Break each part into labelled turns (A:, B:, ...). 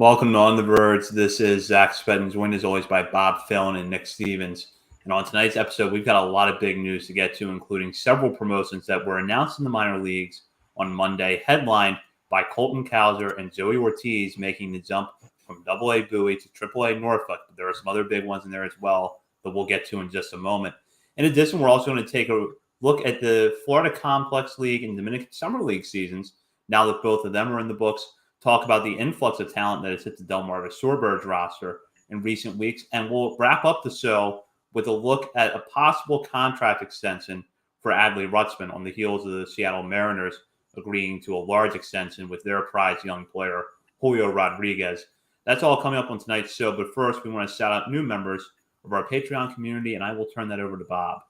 A: Welcome to On the Verge. This is Zach Spedden, joined as always by Bob Fallon and Nick Stevens. And on tonight's episode, we've got a lot of big news to get to, including several promotions that were announced in the minor leagues on Monday, headlined by Colton Cowser and Joey Ortiz making the jump from AA Bowie to AAA Norfolk. But there are some other big ones in there as well that we'll get to in just a moment. In addition, we're also going to take a look at the Florida Complex League and Dominican Summer League seasons, now that both of them are in the books. Talk about the influx of talent that has hit the Delmarva Verge roster in recent weeks. And we'll wrap up the show with a look at a possible contract extension for Adley Rutschman on the heels of the Seattle Mariners agreeing to a large extension with their prized young player, Julio Rodriguez. That's all coming up on tonight's show. But first, we want to shout out new members of our Patreon community, and I will turn that over to Bob.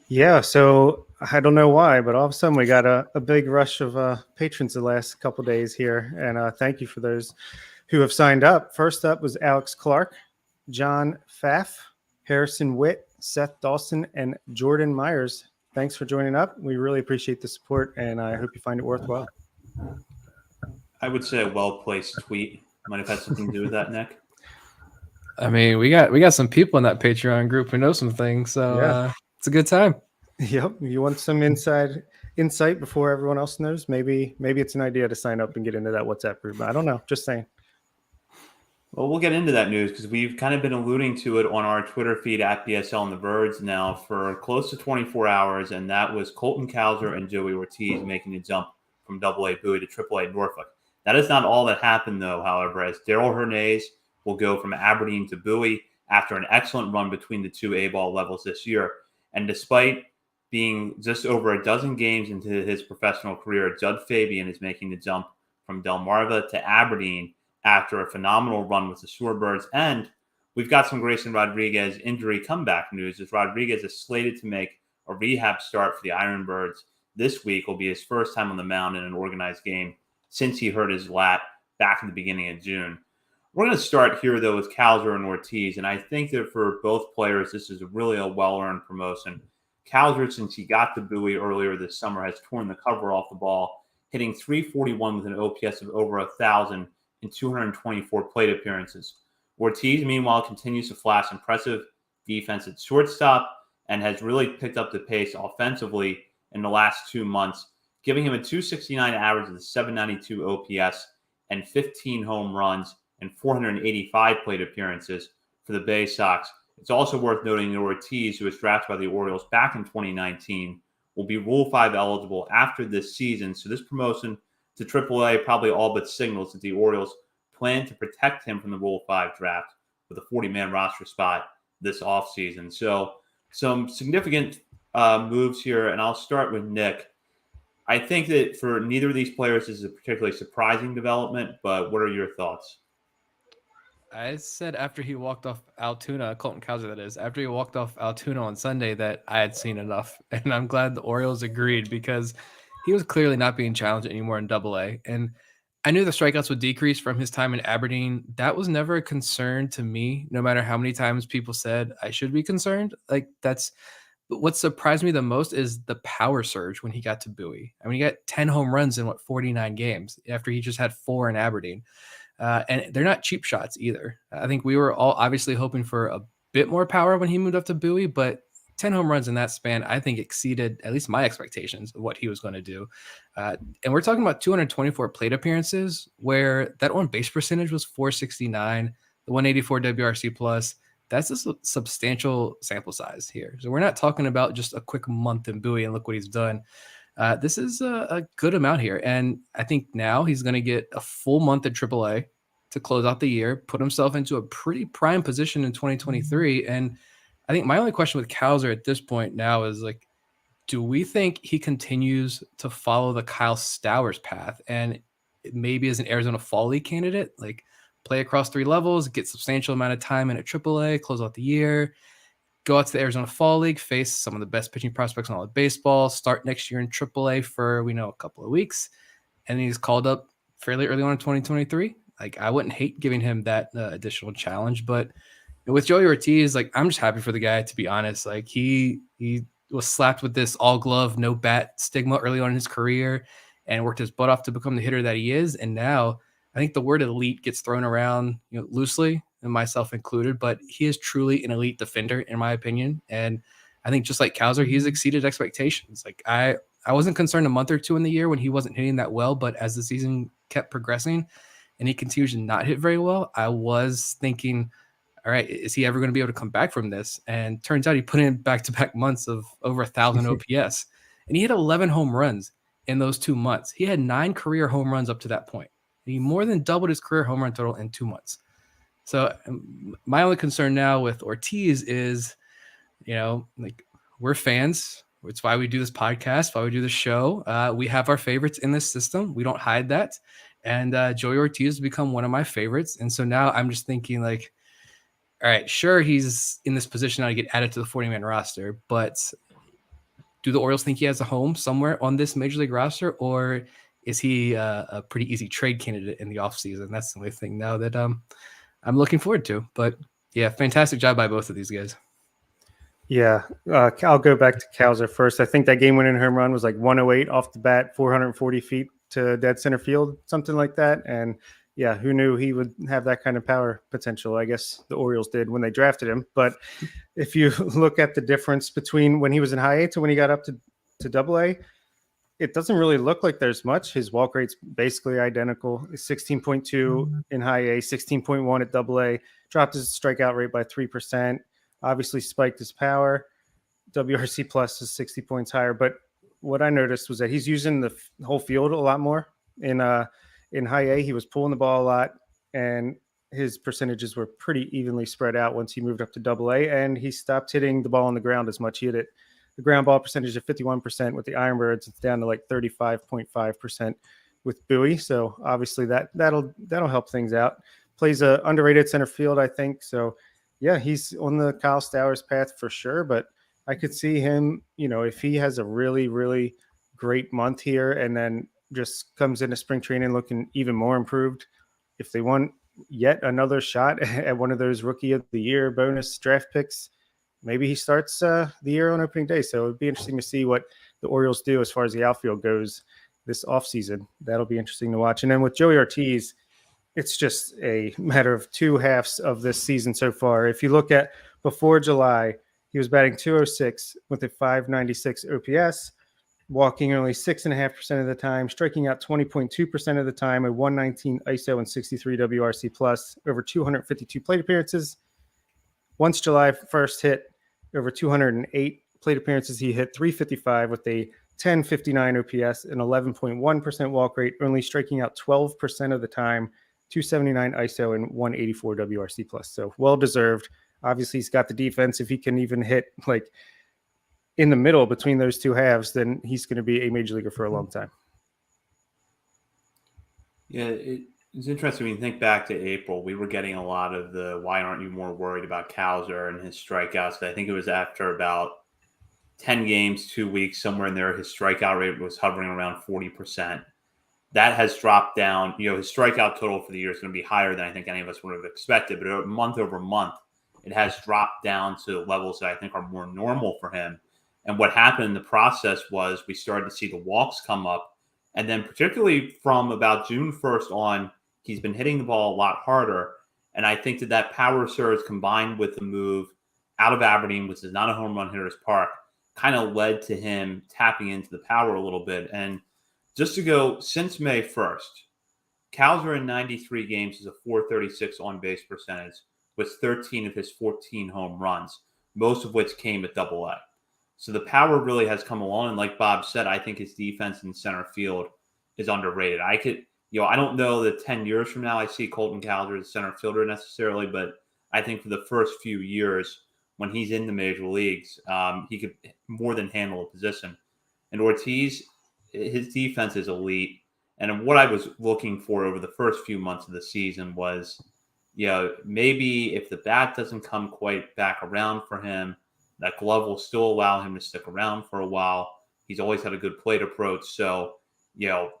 B: Yeah, so I don't know why, but all of a sudden we got a big rush of patrons the last couple of days here. And thank you for those who have signed up. First up was Alex Clark, John Pfaff, Harrison Witt, Seth Dawson, and Jordan Myers. Thanks for joining up. We really appreciate the support, and I hope you find it worthwhile.
A: I would say a well-placed tweet. Might have had something to do with that, Nick.
C: I mean, we got some people in that Patreon group who know some things, so yeah. It's a good time.
B: Yep. You want some insight before everyone else knows? Maybe it's an idea to sign up and get into that WhatsApp group. I don't know. Just saying.
A: Well, we'll get into that news because we've kind of been alluding to it on our Twitter feed at DSL and the Verge now for close to 24 hours, and that was Colton Cowser and Joey Ortiz making the jump from AA Bowie to AAA Norfolk. That is not all that happened, though, however, as Daryl Hernandez will go from Aberdeen to Bowie after an excellent run between the two A-ball levels this year. And despite being just over a dozen games into his professional career, Judd Fabian is making the jump from Delmarva to Aberdeen after a phenomenal run with the Shorebirds. And we've got some Grayson Rodriguez injury comeback news, as Rodriguez is slated to make a rehab start for the Ironbirds this week. Will be his first time on the mound in an organized game since he hurt his lat back in the beginning of June. We're going to start here, though, with Cowser and Ortiz, and I think that for both players, this is really a well-earned promotion. Cowser, since he got to Bowie earlier this summer, has torn the cover off the ball, hitting .341 with an OPS of over 1,000 in 224 plate appearances. Ortiz, meanwhile, continues to flash impressive defense at shortstop and has really picked up the pace offensively in the last 2 months, giving him a .269 average with a .792 OPS and 15 home runs and 485 plate appearances for the Bay Sox. It's also worth noting that Ortiz, who was drafted by the Orioles back in 2019, will be Rule 5 eligible after this season. So this promotion to AAA probably all but signals that the Orioles plan to protect him from the Rule 5 draft with a 40-man roster spot this offseason. So some significant moves here, and I'll start with Nick. I think that for neither of these players, this is a particularly surprising development, but what are your thoughts?
C: I said after he walked off Altoona, Colton Cowser that is, after he walked off Altoona on Sunday that I had seen enough. And I'm glad the Orioles agreed because he was clearly not being challenged anymore in AA. And I knew the strikeouts would decrease from his time in Aberdeen. That was never a concern to me, no matter how many times people said I should be concerned. But what surprised me the most is the power surge when he got to Bowie. I mean, he got 10 home runs in 49 games after he just had 4 in Aberdeen. And they're not cheap shots either. I think we were all obviously hoping for a bit more power when he moved up to Bowie, but 10 home runs in that span, I think exceeded at least my expectations of what he was going to do. And we're talking about 224 plate appearances where that on base percentage was .469, the 184 WRC plus. That's a substantial sample size here. So we're not talking about just a quick month in Bowie and look what he's done. This is a good amount here. And I think now he's going to get a full month at AAA to close out the year, put himself into a pretty prime position in 2023. And I think my only question with Cowser at this point now is do we think he continues to follow the Kyle Stowers path and maybe as an Arizona Fall League candidate, play across 3 levels, get substantial amount of time in at AAA, close out the year, go out to the Arizona Fall League, face some of the best pitching prospects in all of baseball, start next year in AAA for, a couple of weeks, and he's called up fairly early on in 2023. I wouldn't hate giving him that additional challenge, but with Joey Ortiz, I'm just happy for the guy, to be honest. He was slapped with this all glove, no bat stigma early on in his career and worked his butt off to become the hitter that he is. And now I think the word elite gets thrown around, loosely, and myself included, but he is truly an elite defender, in my opinion. And I think just like Cowser, he's exceeded expectations. Like I wasn't concerned a month or two in the year when he wasn't hitting that well, but as the season kept progressing and he continues to not hit very well, I was thinking, all right, is he ever going to be able to come back from this? And turns out he put in back-to-back months of over 1,000 OPS, and he hit 11 home runs in those 2 months. He had 9 career home runs up to that point. He more than doubled his career home run total in 2 months. So my only concern now with Ortiz is, like, we're fans. It's why we do this podcast, why we do the show. We have our favorites in this system. We don't hide that. And Joey Ortiz has become one of my favorites. And so now I'm just thinking, like, all right, sure, he's in this position now to get added to the 40-man roster, but do the Orioles think he has a home somewhere on this major league roster, or is he a pretty easy trade candidate in the offseason? That's the only thing now that I'm looking forward to. But yeah, fantastic job by both of these guys.
B: Yeah, I'll go back to Cowser first. I think that game-winning home run was like 108 off the bat, 440 feet to dead center field, something like that. And yeah, who knew he would have that kind of power potential? I guess the Orioles did when they drafted him. But if you look at the difference between when he was in high A to when he got up to double A, it doesn't really look like there's much. His walk rate's basically identical. 16.2 in high A, 16.1 at double A, dropped his strikeout rate by 3%, obviously spiked his power. WRC plus is 60 points higher. But what I noticed was that he's using the whole field a lot more. In high A, he was pulling the ball a lot, and his percentages were pretty evenly spread out once he moved up to double A, and he stopped hitting the ball on the ground as much. He hit the ground ball percentage of 51% with the Ironbirds. It's down to like 35.5% with Bowie. So obviously that'll help things out. Plays a underrated center field, I think. So yeah, he's on the Kyle Stowers path for sure, but I could see him, if he has a really, really great month here and then just comes into spring training looking even more improved. If they want yet another shot at one of those rookie of the year bonus draft picks, maybe he starts the year on opening day. So it'd be interesting to see what the Orioles do as far as the outfield goes this offseason. That'll be interesting to watch. And then with Joey Ortiz, it's just a matter of 2 halves of this season so far. If you look at before July, he was batting 206 with a 596 OPS, walking only 6.5% of the time, striking out 20.2% of the time, a 119 ISO and 63 WRC plus, over 252 plate appearances. Once July 1st hit, over 208 plate appearances, he hit 355 with a 1059 OPS, an 11.1% walk rate, only striking out 12% of the time, 279 ISO and 184 WRC plus. So well deserved. Obviously, he's got the defense. If he can even hit like in the middle between those 2 halves, then he's going to be a major leaguer for a long time.
A: Yeah, it's interesting when you think back to April. We were getting a lot of the "why aren't you more worried about Cowser" and his strikeouts. I think it was after about 10 games, 2 weeks, somewhere in there, his strikeout rate was hovering around 40%. That has dropped down. His strikeout total for the year is going to be higher than I think any of us would have expected. But month over month, it has dropped down to levels that I think are more normal for him. And what happened in the process was we started to see the walks come up. And then particularly from about June 1st on, he's been hitting the ball a lot harder. And I think that power surge combined with the move out of Aberdeen, which is not a home run hitter's park, kind of led to him tapping into the power a little bit. And just to go since May 1st, Cowser in 93 games is a 436 on-base percentage with 13 of his 14 home runs, most of which came at double A. So the power really has come along. And like Bob said, I think his defense in center field is underrated. I don't know that 10 years from now I see Colton Cowser as a center fielder necessarily, but I think for the first few years when he's in the major leagues, he could more than handle a position. And Ortiz, his defense is elite. And what I was looking for over the first few months of the season was, maybe if the bat doesn't come quite back around for him, that glove will still allow him to stick around for a while. He's always had a good plate approach. So,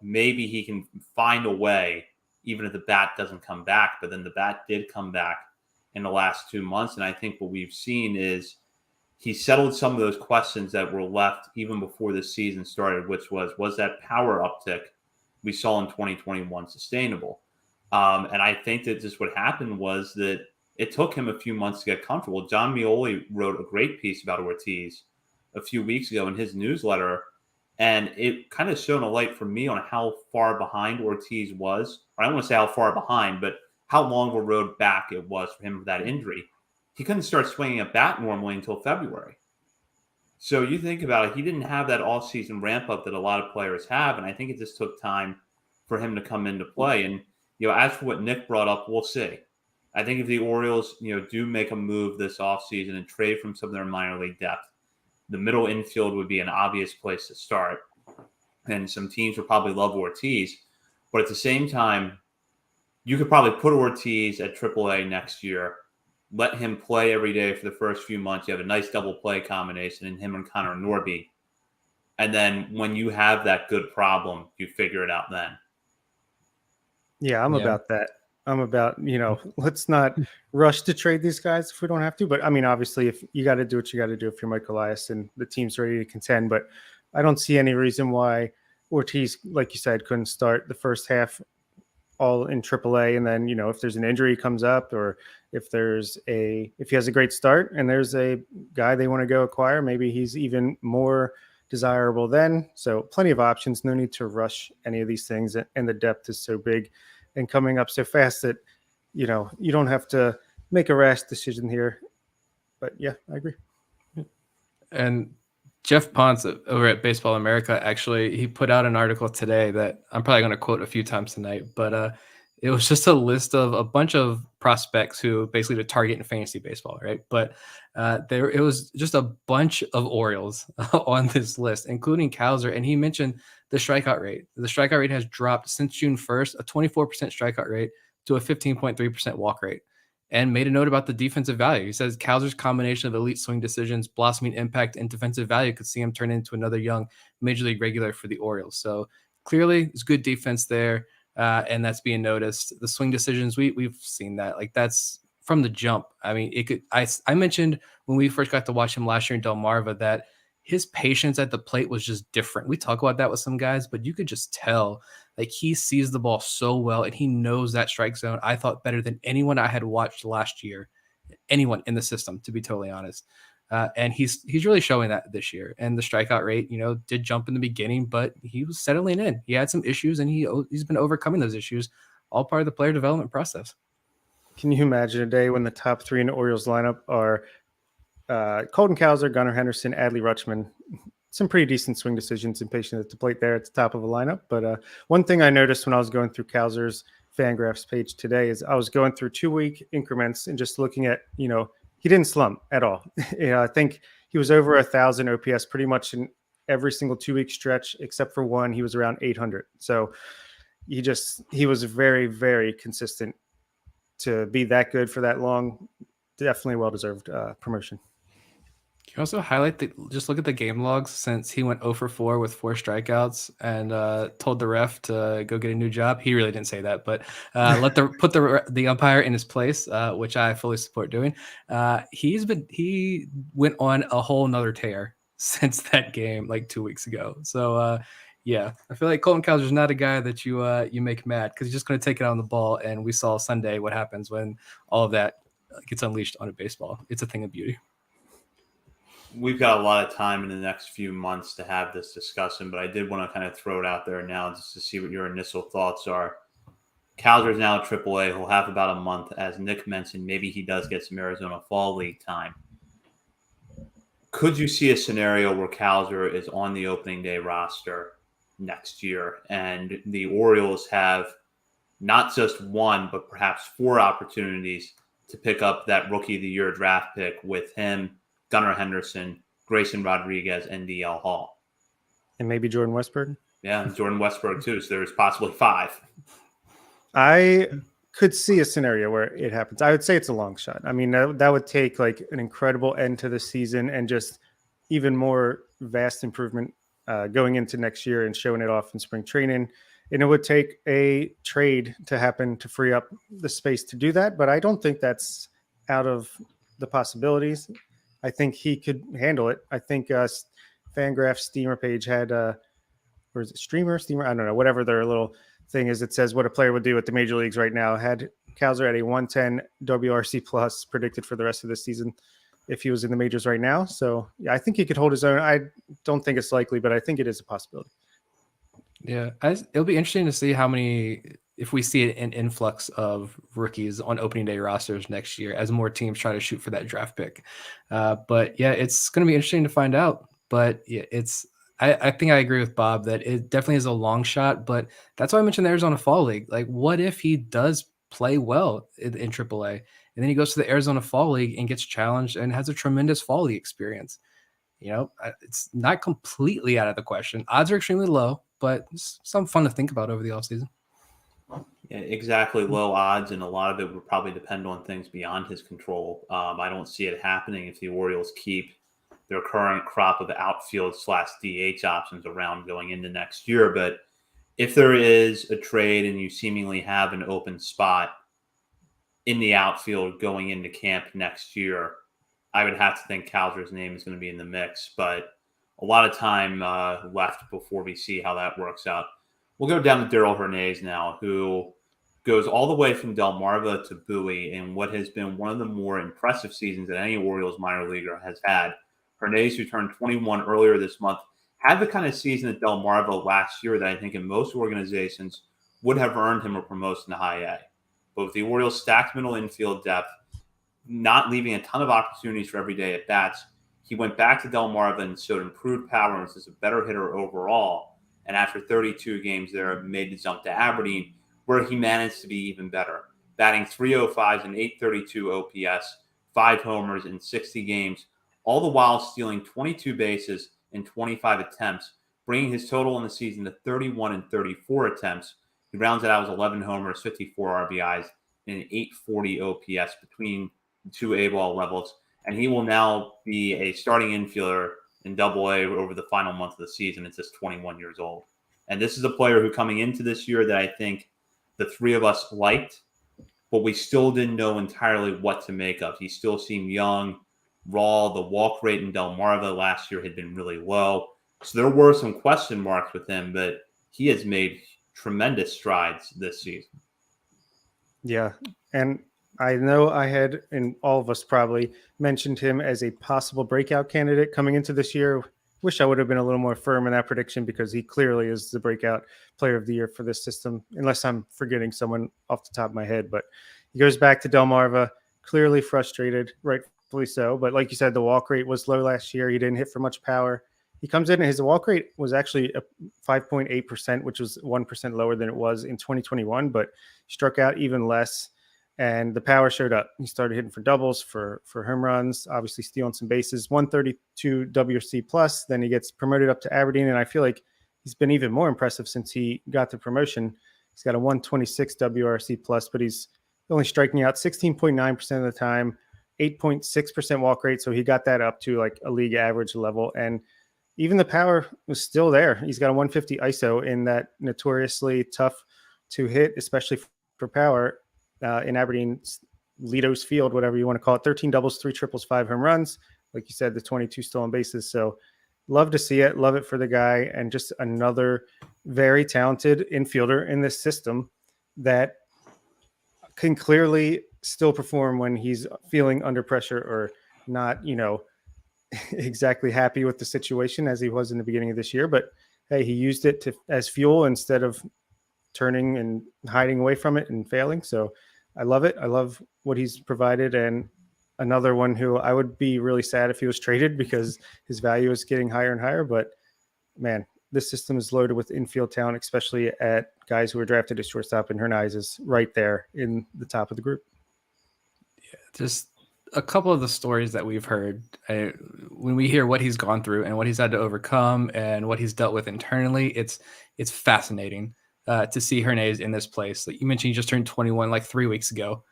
A: maybe he can find a way, even if the bat doesn't come back. But then the bat did come back in the last 2 months. And I think what we've seen is he settled some of those questions that were left even before the season started, which was that power uptick we saw in 2021 sustainable? And I think that just what happened was that it took him a few months to get comfortable. John Mioli wrote a great piece about Ortiz a few weeks ago in his newsletter, and it kind of shone a light for me on how far behind Ortiz was. Or I don't want to say how far behind, but how long of a road back it was for him with that injury. He couldn't start swinging a bat normally until February. So you think about it, he didn't have that off-season ramp up that a lot of players have, and I think it just took time for him to come into play. And as for what Nick brought up, we'll see. I think if the Orioles, do make a move this offseason and trade from some of their minor league depth, the middle infield would be an obvious place to start. And some teams would probably love Ortiz. But at the same time, you could probably put Ortiz at AAA next year, let him play every day for the first few months. You have a nice double play combination in him and Connor Norby. And then when you have that good problem, you figure it out then.
B: Yeah, I'm about that. I'm about, let's not rush to trade these guys if we don't have to. But I mean, obviously, if you got to do what you got to do if you're Mike Elias and the team's ready to contend. But I don't see any reason why Ortiz, like you said, couldn't start the first half all in AAA. And then, if there's an injury comes up, or if he has a great start and there's a guy they want to go acquire, maybe he's even more desirable then. So plenty of options. No need to rush any of these things. And the depth is so big and coming up so fast that, you don't have to make a rash decision here. But yeah, I agree.
C: And Jeff Ponce over at Baseball America, actually, he put out an article today that I'm probably going to quote a few times tonight, but it was just a list of a bunch of prospects who basically to target in fantasy baseball, right? But it was just a bunch of Orioles on this list, including Cowser, and he mentioned the strikeout rate. The strikeout rate has dropped since June 1st, a 24% strikeout rate to a 15.3% walk rate, and made a note about the defensive value. He says Cowser's combination of elite swing decisions, blossoming impact, and defensive value could see him turn into another young major league regular for the Orioles. So clearly, it's good defense there. And that's being noticed. The swing decisions, we've seen that. Like, that's from the jump. I mean, it could. I mentioned when we first got to watch him last year in Delmarva that his patience at the plate was just different. We talk about that with some guys, but you could just tell, like, he sees the ball so well and he knows that strike zone. I thought better than anyone I had watched last year, anyone in the system, to be totally honest. And he's really showing that this year. And the strikeout rate, did jump in the beginning, but he was settling in. He had some issues, and he's been overcoming those issues, all part of the player development process.
B: Can you imagine a day when the top three in the Orioles lineup are Colton Cowser, Gunnar Henderson, Adley Rutschman? Some pretty decent swing decisions and patience at the plate there at the top of the lineup. But one thing I noticed when I was going through Cowser's Fangraphs page today is I was going through 2-week increments and just looking at, he didn't slump at all. I think he was over 1,000 OPS pretty much in every single 2-week stretch, except for one. He was around 800. So he was very, very consistent to be that good for that long. Definitely well-deserved promotion.
C: Can you also highlight just look at the game logs since he went 0 for 4 with 4 strikeouts and told the ref to go get a new job. He really didn't say that, but put the umpire in his place, which I fully support doing. He went on a whole nother tear since that game like 2 weeks ago. So yeah, I feel like Colton Cowser is not a guy that you make mad because he's just going to take it on the ball. And we saw Sunday what happens when all of that gets unleashed on a baseball. It's a thing of beauty.
A: We've got a lot of time in the next few months to have this discussion, but I did want to kind of throw it out there now just to see what your initial thoughts are. Cowser is now at AAA. He'll have about a month. As Nick mentioned, maybe he does get some Arizona Fall League time. Could you see a scenario where Cowser is on the opening day roster next year and the Orioles have not just one, but perhaps 4 opportunities to pick up that Rookie of the Year draft pick with him, Gunnar Henderson, Grayson Rodriguez, and DL Hall?
B: And maybe Jordan Westburg?
A: Yeah, Jordan Westburg too. So there's possibly 5.
B: I could see a scenario where it happens. I would say it's a long shot. I mean, that would take like an incredible end to the season and just even more vast improvement going into next year and showing it off in spring training. And it would take a trade to happen to free up the space to do that. But I don't think that's out of the possibilities. I think he could handle it. I think Fangraphs Steamer page had, or is it Steamer? I don't know, whatever their little thing is it says what a player would do at the major leagues right now. Had Cowser at a 110 WRC plus predicted for the rest of the season if he was in the majors right now. So yeah, I think he could hold his own. I don't think it's likely, but I think it is a possibility.
C: Yeah, it'll be interesting to see if we see an influx of rookies on opening day rosters next year as more teams try to shoot for that draft pick. But yeah, it's going to be interesting to find out. But yeah, I think I agree with Bob that it definitely is a long shot, but that's why I mentioned the Arizona Fall League. Like, what if he does play well in AAA, and then he goes to the Arizona Fall League and gets challenged and has a tremendous Fall League experience? It's not completely out of the question. Odds are extremely low, but it's some fun to think about over the offseason.
A: Yeah, exactly. Low odds, and a lot of it would probably depend on things beyond his control. I don't see it happening if the Orioles keep their current crop of outfield/DH options around going into next year. But if there is a trade and you seemingly have an open spot in the outfield going into camp next year, I would have to think Cowser's name is going to be in the mix. But a lot of time left before we see how that works out. We'll go down to Daryl Hernandez now, who goes all the way from Delmarva to Bowie in what has been one of the more impressive seasons that any Orioles minor leaguer has had. Hernandez, who turned 21 earlier this month, had the kind of season at Delmarva last year that I think in most organizations would have earned him a promotion to high A. But with the Orioles' stacked middle infield depth, not leaving a ton of opportunities for everyday at bats, he went back to Delmarva and showed improved power and was a better hitter overall. And after 32 games there, made the jump to Aberdeen, where he managed to be even better, batting .305 and .832 OPS, 5 homers in 60 games, all the while stealing 22 bases in 25 attempts, bringing his total in the season to 31 and 34 attempts. He rounds it out with 11 homers, 54 RBIs, and an .840 OPS between the two A-ball levels. And he will now be a starting infielder in Double-A over the final month of the season. It's just 21 years old. And this is a player who coming into this year that I think the three of us liked, but we still didn't know entirely what to make of. He still seemed young, raw. The walk rate in Delmarva last year had been really low. So there were some question marks with him, but he has made tremendous strides this season.
B: Yeah. And I know I had, and all of us probably mentioned him as a possible breakout candidate coming into this year. Wish I would have been a little more firm in that prediction because he clearly is the breakout player of the year for this system, unless I'm forgetting someone off the top of my head. But he goes back to Delmarva, clearly frustrated, rightfully so. But like you said, the walk rate was low last year. He didn't hit for much power. He comes in and his walk rate was actually 5.8%, which was 1% lower than it was in 2021, but struck out even less. And the power showed up. He started hitting for doubles, for home runs, obviously stealing some bases, 132 WRC plus. Then he gets promoted up to Aberdeen. And I feel like he's been even more impressive since he got the promotion. He's got a 126 WRC plus, but he's only striking out 16.9% of the time, 8.6% walk rate. So he got that up to like a league average level. And even the power was still there. He's got a 150 ISO in that notoriously tough to hit, especially for power. In Aberdeen, Lido's Field, whatever you want to call it, 13 doubles, 3 triples, 5 home runs. Like you said, the 22 stolen bases. So love to see it. Love it for the guy. And just another very talented infielder in this system that can clearly still perform when he's feeling under pressure or not, exactly happy with the situation as he was in the beginning of this year. But hey, he used it as fuel instead of turning and hiding away from it and failing. So I love it. I love what he's provided. And another one who I would be really sad if he was traded because his value is getting higher and higher. But man, this system is loaded with infield talent, especially at guys who are drafted as shortstop, and Hernandez is right there in the top of the group.
C: Yeah, just a couple of the stories that we've heard when we hear what he's gone through and what he's had to overcome and what he's dealt with internally, it's fascinating. To see Hernandez in this place. Like you mentioned, he just turned 21 like 3 weeks ago,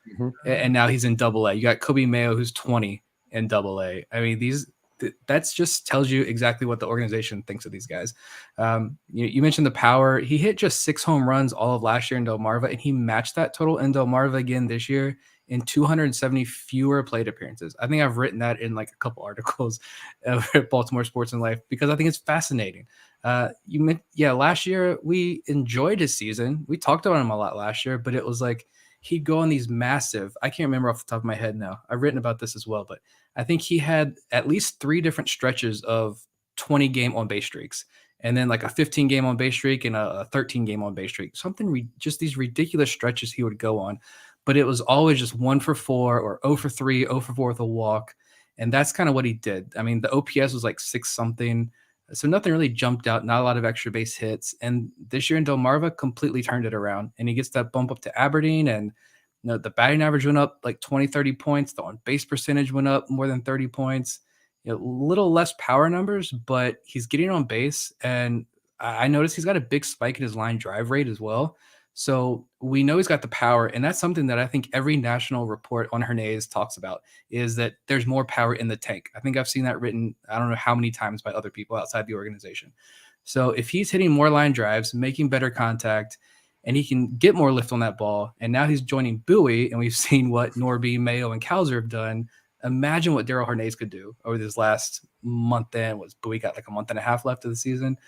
C: and now he's in Double-A. You got Kobe Mayo, who's 20 in Double-A. I mean, that's just tells you exactly what the organization thinks of these guys. You mentioned the power. He hit just 6 home runs all of last year in Delmarva, and he matched that total in Delmarva again this year. and 270 fewer plate appearances. I think I've written that in like a couple articles at Baltimore Sports and Life because I think it's fascinating. Last year we enjoyed his season. We talked about him a lot last year, but it was like he'd go on these massive, I can't remember off the top of my head now. I've written about this as well, but I think he had at least 3 different stretches of 20 game on base streaks, and then like a 15 game on base streak and a 13 game on base streak. Just these ridiculous stretches he would go on, but it was always just 1 for 4 or 0 for 3, 0 for 4 with a walk. And that's kind of what he did. I mean, the OPS was like 6 something. So nothing really jumped out, not a lot of extra base hits. And this year in Delmarva completely turned it around, and he gets that bump up to Aberdeen, and the batting average went up like 20, 30 points. The on base percentage went up more than 30 points. Little less power numbers, but he's getting on base. And I noticed he's got a big spike in his line drive rate as well. So we know he's got the power. And that's something that I think every national report on Hernandez talks about, is that there's more power in the tank. I think I've seen that written, I don't know how many times, by other people outside the organization. So if he's hitting more line drives, making better contact, and he can get more lift on that ball, and now he's joining Bowie, and we've seen what Norby, Mayo, and Kalzer have done. Imagine what Darryl Hernandez could do over this last month. And was Bowie got like a month and a half left of the season.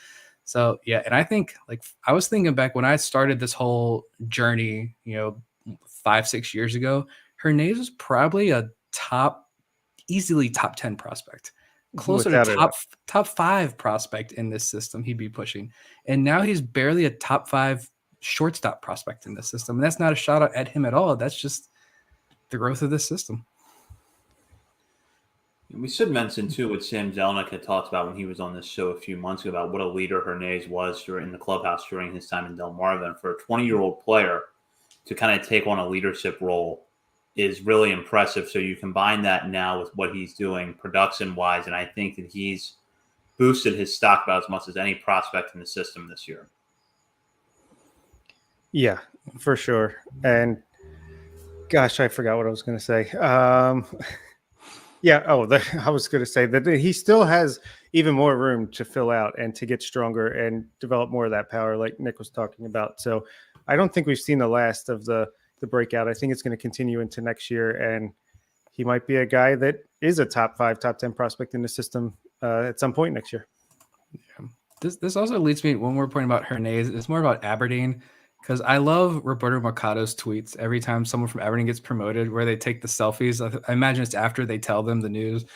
C: So yeah, and I think, like, I was thinking back when I started this whole journey, 5-6 years ago, Hernandez was probably easily top 10 prospect, closer to top 5 prospect in this system he'd be pushing. And now he's barely a top 5 shortstop prospect in this system. And that's not a shout out at him at all. That's just the growth of this system.
A: We should mention, too, what Sam Zelnick had talked about when he was on this show a few months ago about what a leader Hernandez was in the clubhouse during his time in Delmarva. And for a 20-year-old player to kind of take on a leadership role is really impressive. So you combine that now with what he's doing production-wise, and I think that he's boosted his stock about as much as any prospect in the system this year.
B: Yeah, for sure. And gosh, I forgot what I was going to say. I was going to say that he still has even more room to fill out and to get stronger and develop more of that power, like Nick was talking about. So I don't think we've seen the last of the breakout. I think it's going to continue into next year, and he might be a guy that is a top 5, top 10 prospect in the system at some point next year.
C: Yeah. This also leads me, when we're pointing about Hernandez, it's more about Aberdeen. Because I love Roberto Mercado's tweets every time someone from Aberdeen gets promoted, where they take the selfies. I imagine it's after they tell them the news.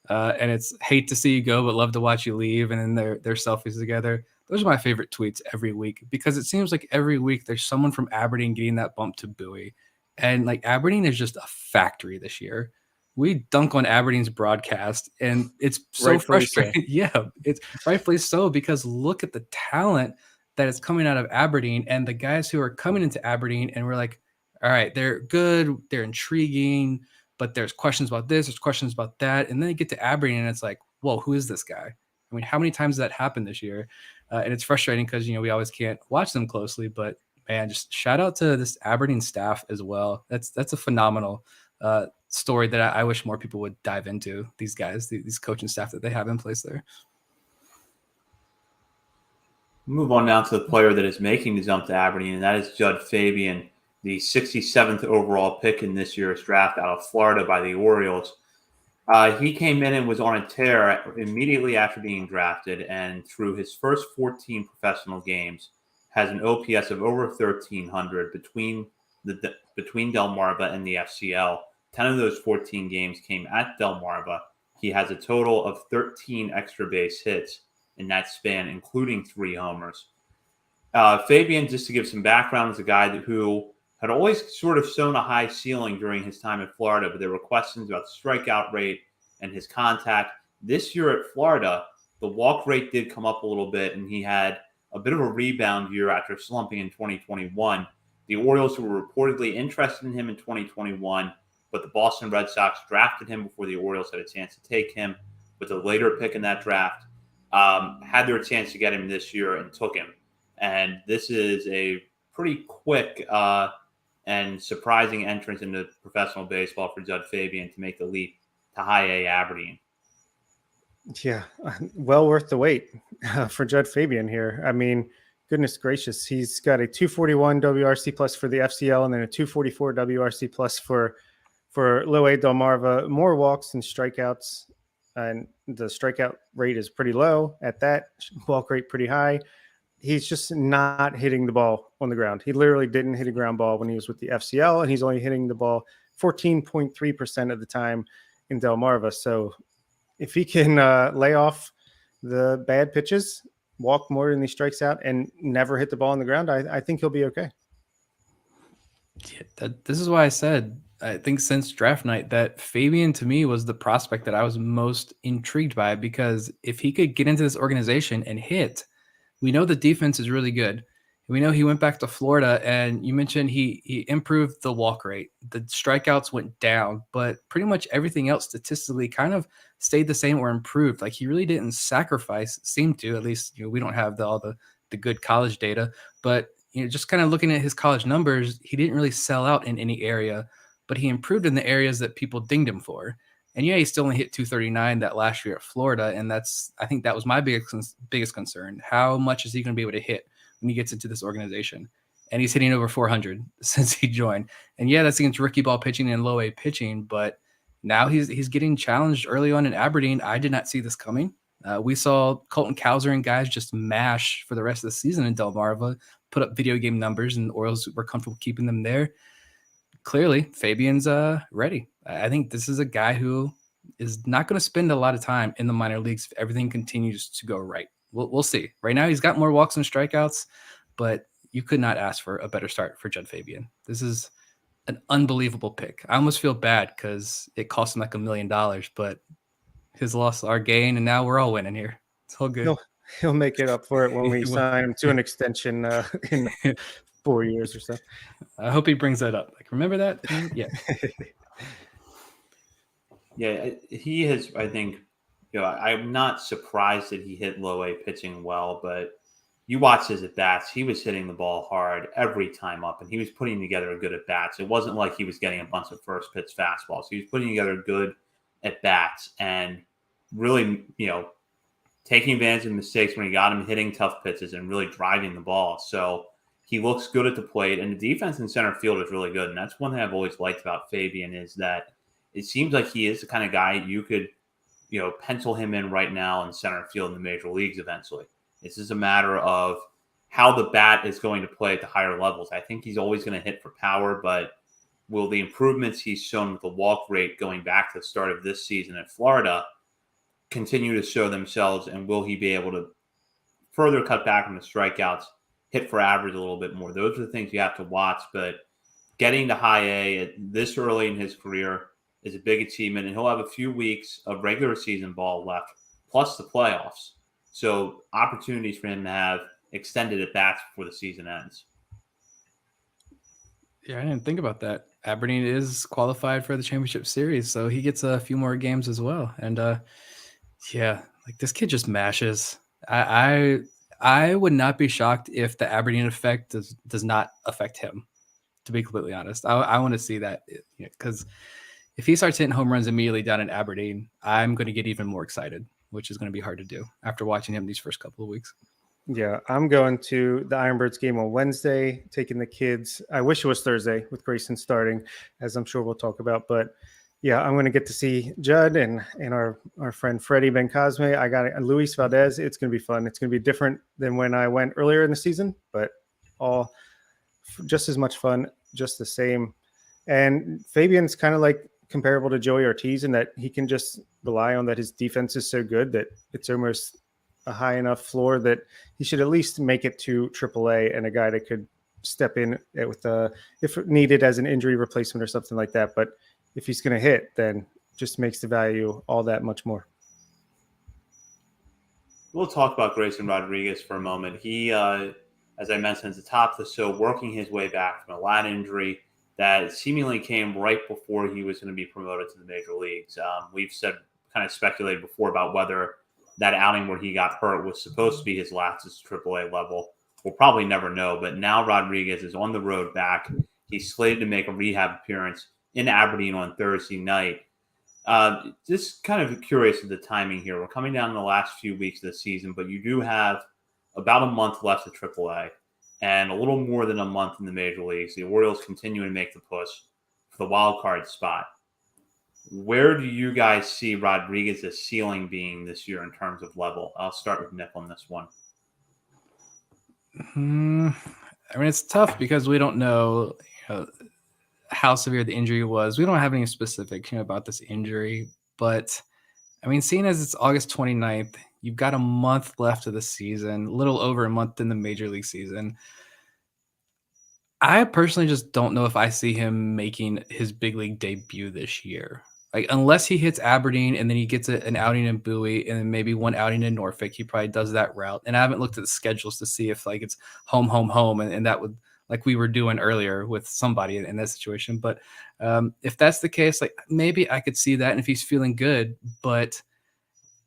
C: And it's hate to see you go, but love to watch you leave. And then their selfies together. Those are my favorite tweets every week, because it seems like every week there's someone from Aberdeen getting that bump to Bowie. And like, Aberdeen is just a factory this year. We dunk on Aberdeen's broadcast, and it's so frustrating. Yeah, it's rightfully so, because look at the talent that is coming out of Aberdeen, and the guys who are coming into Aberdeen, and we're like, all right, they're good, they're intriguing, but there's questions about this, there's questions about that. And then you get to Aberdeen, and it's like, whoa, who is this guy? I mean, how many times has that happened this year? And it's frustrating because, we always can't watch them closely, but man, just shout out to this Aberdeen staff as well. That's a phenomenal story that I wish more people would dive into. These guys, these coaching staff that they have in place there.
A: Move on now to the player that is making the jump to Aberdeen, and that is Judd Fabian, the 67th overall pick in this year's draft out of Florida by the Orioles. He came in and was on a tear immediately after being drafted, and through his first 14 professional games, has an OPS of over 1,300 between Delmarva and the FCL. 10 of those 14 games came at Delmarva. He has a total of 13 extra base hits in that span, including 3 homers. Fabian, just to give some background, is a guy who had always sort of shown a high ceiling during his time in Florida, but there were questions about the strikeout rate and his contact. This year at Florida, the walk rate did come up a little bit, and he had a bit of a rebound year after slumping in 2021. The Orioles were reportedly interested in him in 2021, but the Boston Red Sox drafted him before the Orioles had a chance to take him with a later pick in that draft. Had their chance to get him this year and took him. And this is a pretty quick and surprising entrance into professional baseball for Judd Fabian to make the leap to high A Aberdeen.
B: Yeah, well worth the wait for Judd Fabian here. I mean, goodness gracious, he's got a 241 WRC plus for the FCL, and then a 244 WRC plus for for Low A Delmarva, more walks than strikeouts, and the strikeout rate is pretty low at that, walk rate pretty high. He's just not hitting the ball on the ground. He literally didn't hit a ground ball when he was with the FCL, and he's only hitting the ball 14.3% of the time in Delmarva. So if he can lay off the bad pitches, walk more than he strikes out, and never hit the ball on the ground, I think he'll be okay.
C: Yeah, this is why I said, I think since draft night, that Fabian to me was the prospect that I was most intrigued by, because if he could get into this organization and hit, we know the defense is really good. We know he went back to Florida, and you mentioned he improved the walk rate. The strikeouts went down, but pretty much everything else statistically kind of stayed the same or improved. Like, he really didn't sacrifice, seemed to, at least, we don't have all the good college data, but just kind of looking at his college numbers, he didn't really sell out in any area, but he improved in the areas that people dinged him for. And he still only hit 239 that last year at Florida, and I think that was my biggest concern. How much is he going to be able to hit when he gets into this organization? And he's hitting over 400 since he joined. And that's against rookie ball pitching and low A pitching, but now he's getting challenged early on in Aberdeen. I did not see this coming. We saw Colton Cowser and guys just mash for the rest of the season in Delmarva, put up video game numbers, and the Orioles were comfortable keeping them there. Clearly, Fabian's ready. I think this is a guy who is not going to spend a lot of time in the minor leagues if everything continues to go right. We'll see. Right now, he's got more walks and strikeouts, but you could not ask for a better start for Jud Fabian. This is an unbelievable pick. I almost feel bad because it cost him like $1 million, but his loss, our gain, and now we're all winning here. It's all good.
B: He'll make it up for it when we sign him to an extension in 4 years or so.
C: I hope he brings that up. Like, remember that? Yeah.
A: Yeah, he has, I think, I'm not surprised that he hit low A pitching well, but you watch his at-bats, he was hitting the ball hard every time up, and he was putting together a good at-bats. It wasn't like he was getting a bunch of first pitch fastballs. He was putting together good at-bats and really, taking advantage of mistakes when he got him, hitting tough pitches and really driving the ball. So he looks good at the plate, and the defense in center field is really good. And that's one thing I've always liked about Fabian, is that it seems like he is the kind of guy you could, pencil him in right now in center field in the major leagues eventually. It's just a matter of how the bat is going to play at the higher levels. I think he's always going to hit for power, but will the improvements he's shown with the walk rate going back to the start of this season at Florida continue to show themselves, and will he be able to further cut back on the strikeouts, hit for average a little bit more? Those are the things you have to watch, but getting to high A at this early in his career is a big achievement, and he'll have a few weeks of regular season ball left, plus the playoffs. So opportunities for him to have extended at-bats before the season ends.
C: Yeah, I didn't think about that. Aberdeen is qualified for the championship series, so he gets a few more games as well. And this kid just mashes. I would not be shocked if the Aberdeen effect does not affect him, to be completely honest. I want to see that, because if he starts hitting home runs immediately down in Aberdeen, I'm going to get even more excited, which is going to be hard to do after watching him these first couple of weeks.
B: Yeah, I'm going to the Ironbirds game on Wednesday, taking the kids. I wish it was Thursday with Grayson starting, as I'm sure we'll talk about. But yeah, I'm going to get to see Judd and our friend Freddie Ben Cosme. I got Luis Valdez. It's going to be fun. It's going to be different than when I went earlier in the season, but all just as much fun, just the same. And Fabian's kind of like comparable to Joey Ortiz in that he can just rely on that his defense is so good that it's almost a high enough floor that he should at least make it to AAA, and a guy that could step in with if needed as an injury replacement or something like that. But if he's going to hit, then just makes the value all that much more.
A: We'll talk about Grayson Rodriguez for a moment. He, as I mentioned at the top of the show, working his way back from a lat injury that seemingly came right before he was going to be promoted to the major leagues. We've kind of speculated before about whether that outing where he got hurt was supposed to be his last at AAA level. We'll probably never know, but now Rodriguez is on the road back. He's slated to make a rehab appearance in Aberdeen on Thursday night. Just kind of curious of the timing here. We're coming down in the last few weeks of the season, but you do have about a month left at AAA and a little more than a month in the major leagues. The Orioles continue to make the push for the wild card spot. Where do you guys see Rodriguez's ceiling being this year in terms of level? I'll start with Nick on this one.
C: I mean, it's tough because we don't know, how severe the injury was. We don't have any specifics, about this injury. But, I mean, seeing as it's August 29th, you've got a month left of the season, a little over a month in the Major League season. I personally just don't know if I see him making his big league debut this year. Like, unless he hits Aberdeen and then he gets an outing in Bowie and then maybe one outing in Norfolk, he probably does that route. And I haven't looked at the schedules to see if like it's home, and that would, like we were doing earlier with somebody in that situation. But if that's the case, like maybe I could see that, and if he's feeling good, but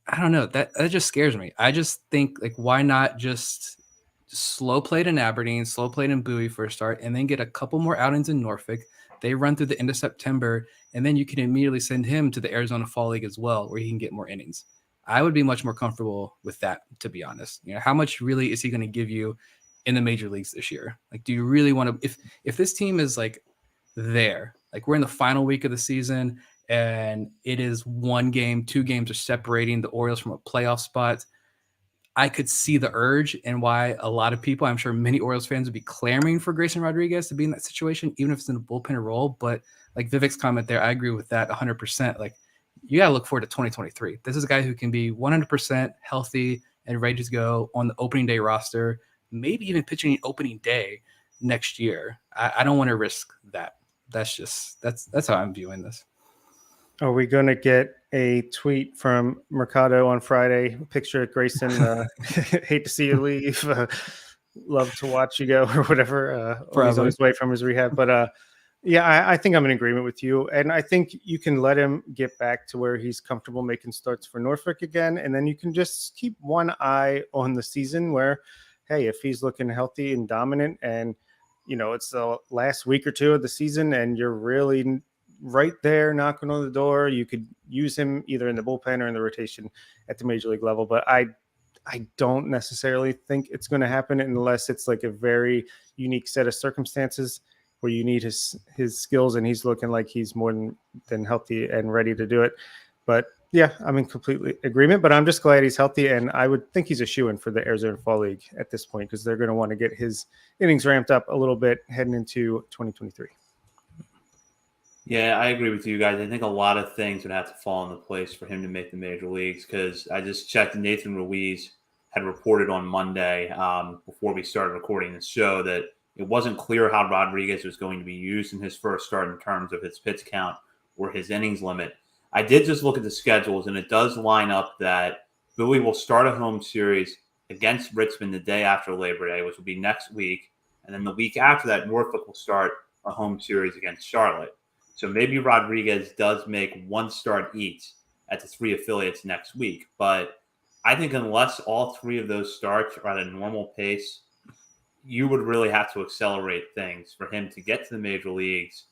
C: I don't know, that just scares me. I just think, like, why not just slow played in Aberdeen, slow played in Bowie for a start, and then get a couple more outings in Norfolk. They run through the end of September, and then you can immediately send him to the Arizona Fall League as well, where he can get more innings. I would be much more comfortable with that, to be honest. How much really is he going to give you in the major leagues this year? Like, do you really want to, if this team is like there, like we're in the final week of the season and it is 1 game, 2 games are separating the Orioles from a playoff spot, I could see the urge and why a lot of people, I'm sure many Orioles fans, would be clamoring for Grayson Rodriguez to be in that situation, even if it's in a bullpen role. But like Vivek's comment there, I agree with that 100%. Like, you got to look forward to 2023. This is a guy who can be 100% healthy and ready to go on the opening day roster, maybe even pitching opening day next year. I don't want to risk that. That's how I'm viewing this.
B: Are we going to get a tweet from Mercado on Friday? Picture of Grayson. Hate to see you leave. Love to watch you go, or whatever. He's on his way from his rehab. But yeah, I think I'm in agreement with you. And I think you can let him get back to where he's comfortable making starts for Norfolk again. And then you can just keep one eye on the season where, hey, if he's looking healthy and dominant and, it's the last week or two of the season and you're really right there knocking on the door, you could use him either in the bullpen or in the rotation at the major league level. But I don't necessarily think it's going to happen unless it's like a very unique set of circumstances where you need his skills and he's looking like he's more than healthy and ready to do it. But yeah, I'm in complete agreement, but I'm just glad he's healthy. And I would think he's a shoo-in for the Arizona Fall League at this point, because they're going to want to get his innings ramped up a little bit heading into 2023.
A: Yeah, I agree with you guys. I think a lot of things would have to fall into place for him to make the major leagues, because I just checked. Nathan Ruiz had reported on Monday before we started recording this show that it wasn't clear how Rodriguez was going to be used in his first start in terms of his pitch count or his innings limit. I did just look at the schedules, and it does line up that Bowie will start a home series against Richmond the day after Labor Day, which will be next week. And then the week after that, Norfolk will start a home series against Charlotte. So maybe Rodriguez does make one start each at the 3 affiliates next week. But I think unless all 3 of those starts are at a normal pace, you would really have to accelerate things for him to get to the major leagues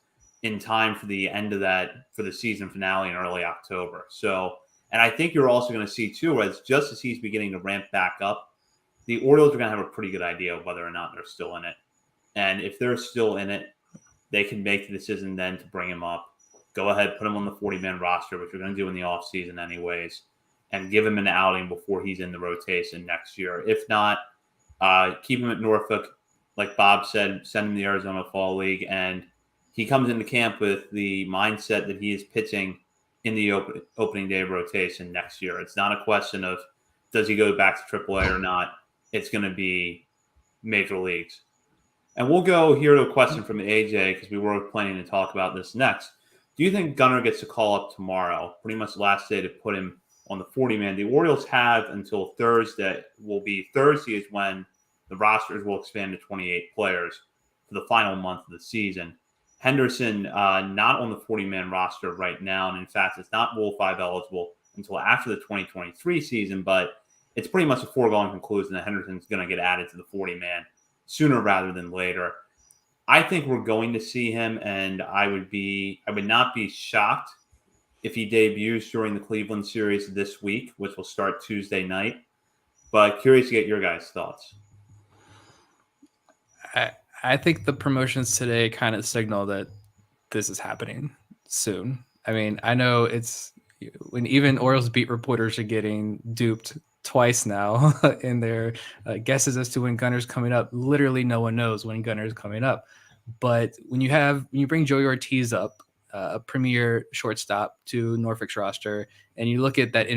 A: in time for the end of that, for the season finale in early October. So, and I think you're also going to see too, just as he's beginning to ramp back up, the Orioles are going to have a pretty good idea of whether or not they're still in it. And if they're still in it, they can make the decision then to bring him up, go ahead, put him on the 40-man roster, which we're going to do in the offseason anyways, and give him an outing before he's in the rotation next year. If not, keep him at Norfolk. Like Bob said, send him to the Arizona Fall League, and he comes into camp with the mindset that he is pitching in the opening day rotation next year. It's not a question of does he go back to AAA or not. It's going to be major leagues. And we'll go here to a question from AJ, because we were planning to talk about this next. Do you think Gunnar gets a call up tomorrow? Pretty much last day to put him on the 40-man. The Orioles have until Thursday. Thursday is when the rosters will expand to 28 players for the final month of the season. Henderson not on the 40-man roster right now, and in fact, it's not Rule 5 eligible until after the 2023 season, but it's pretty much a foregone conclusion that Henderson's going to get added to the 40-man sooner rather than later. I think we're going to see him, and I would not be shocked if he debuts during the Cleveland series this week, which will start Tuesday night. But curious to get your guys' thoughts.
C: I think the promotions today kind of signal that this is happening soon. I mean, I know it's when even Orioles beat reporters are getting duped twice now in their guesses as to when Gunner's coming up. Literally, no one knows when Gunner's coming up. But when you bring Joey Ortiz up, a premier shortstop to Norfolk's roster, and you look at that,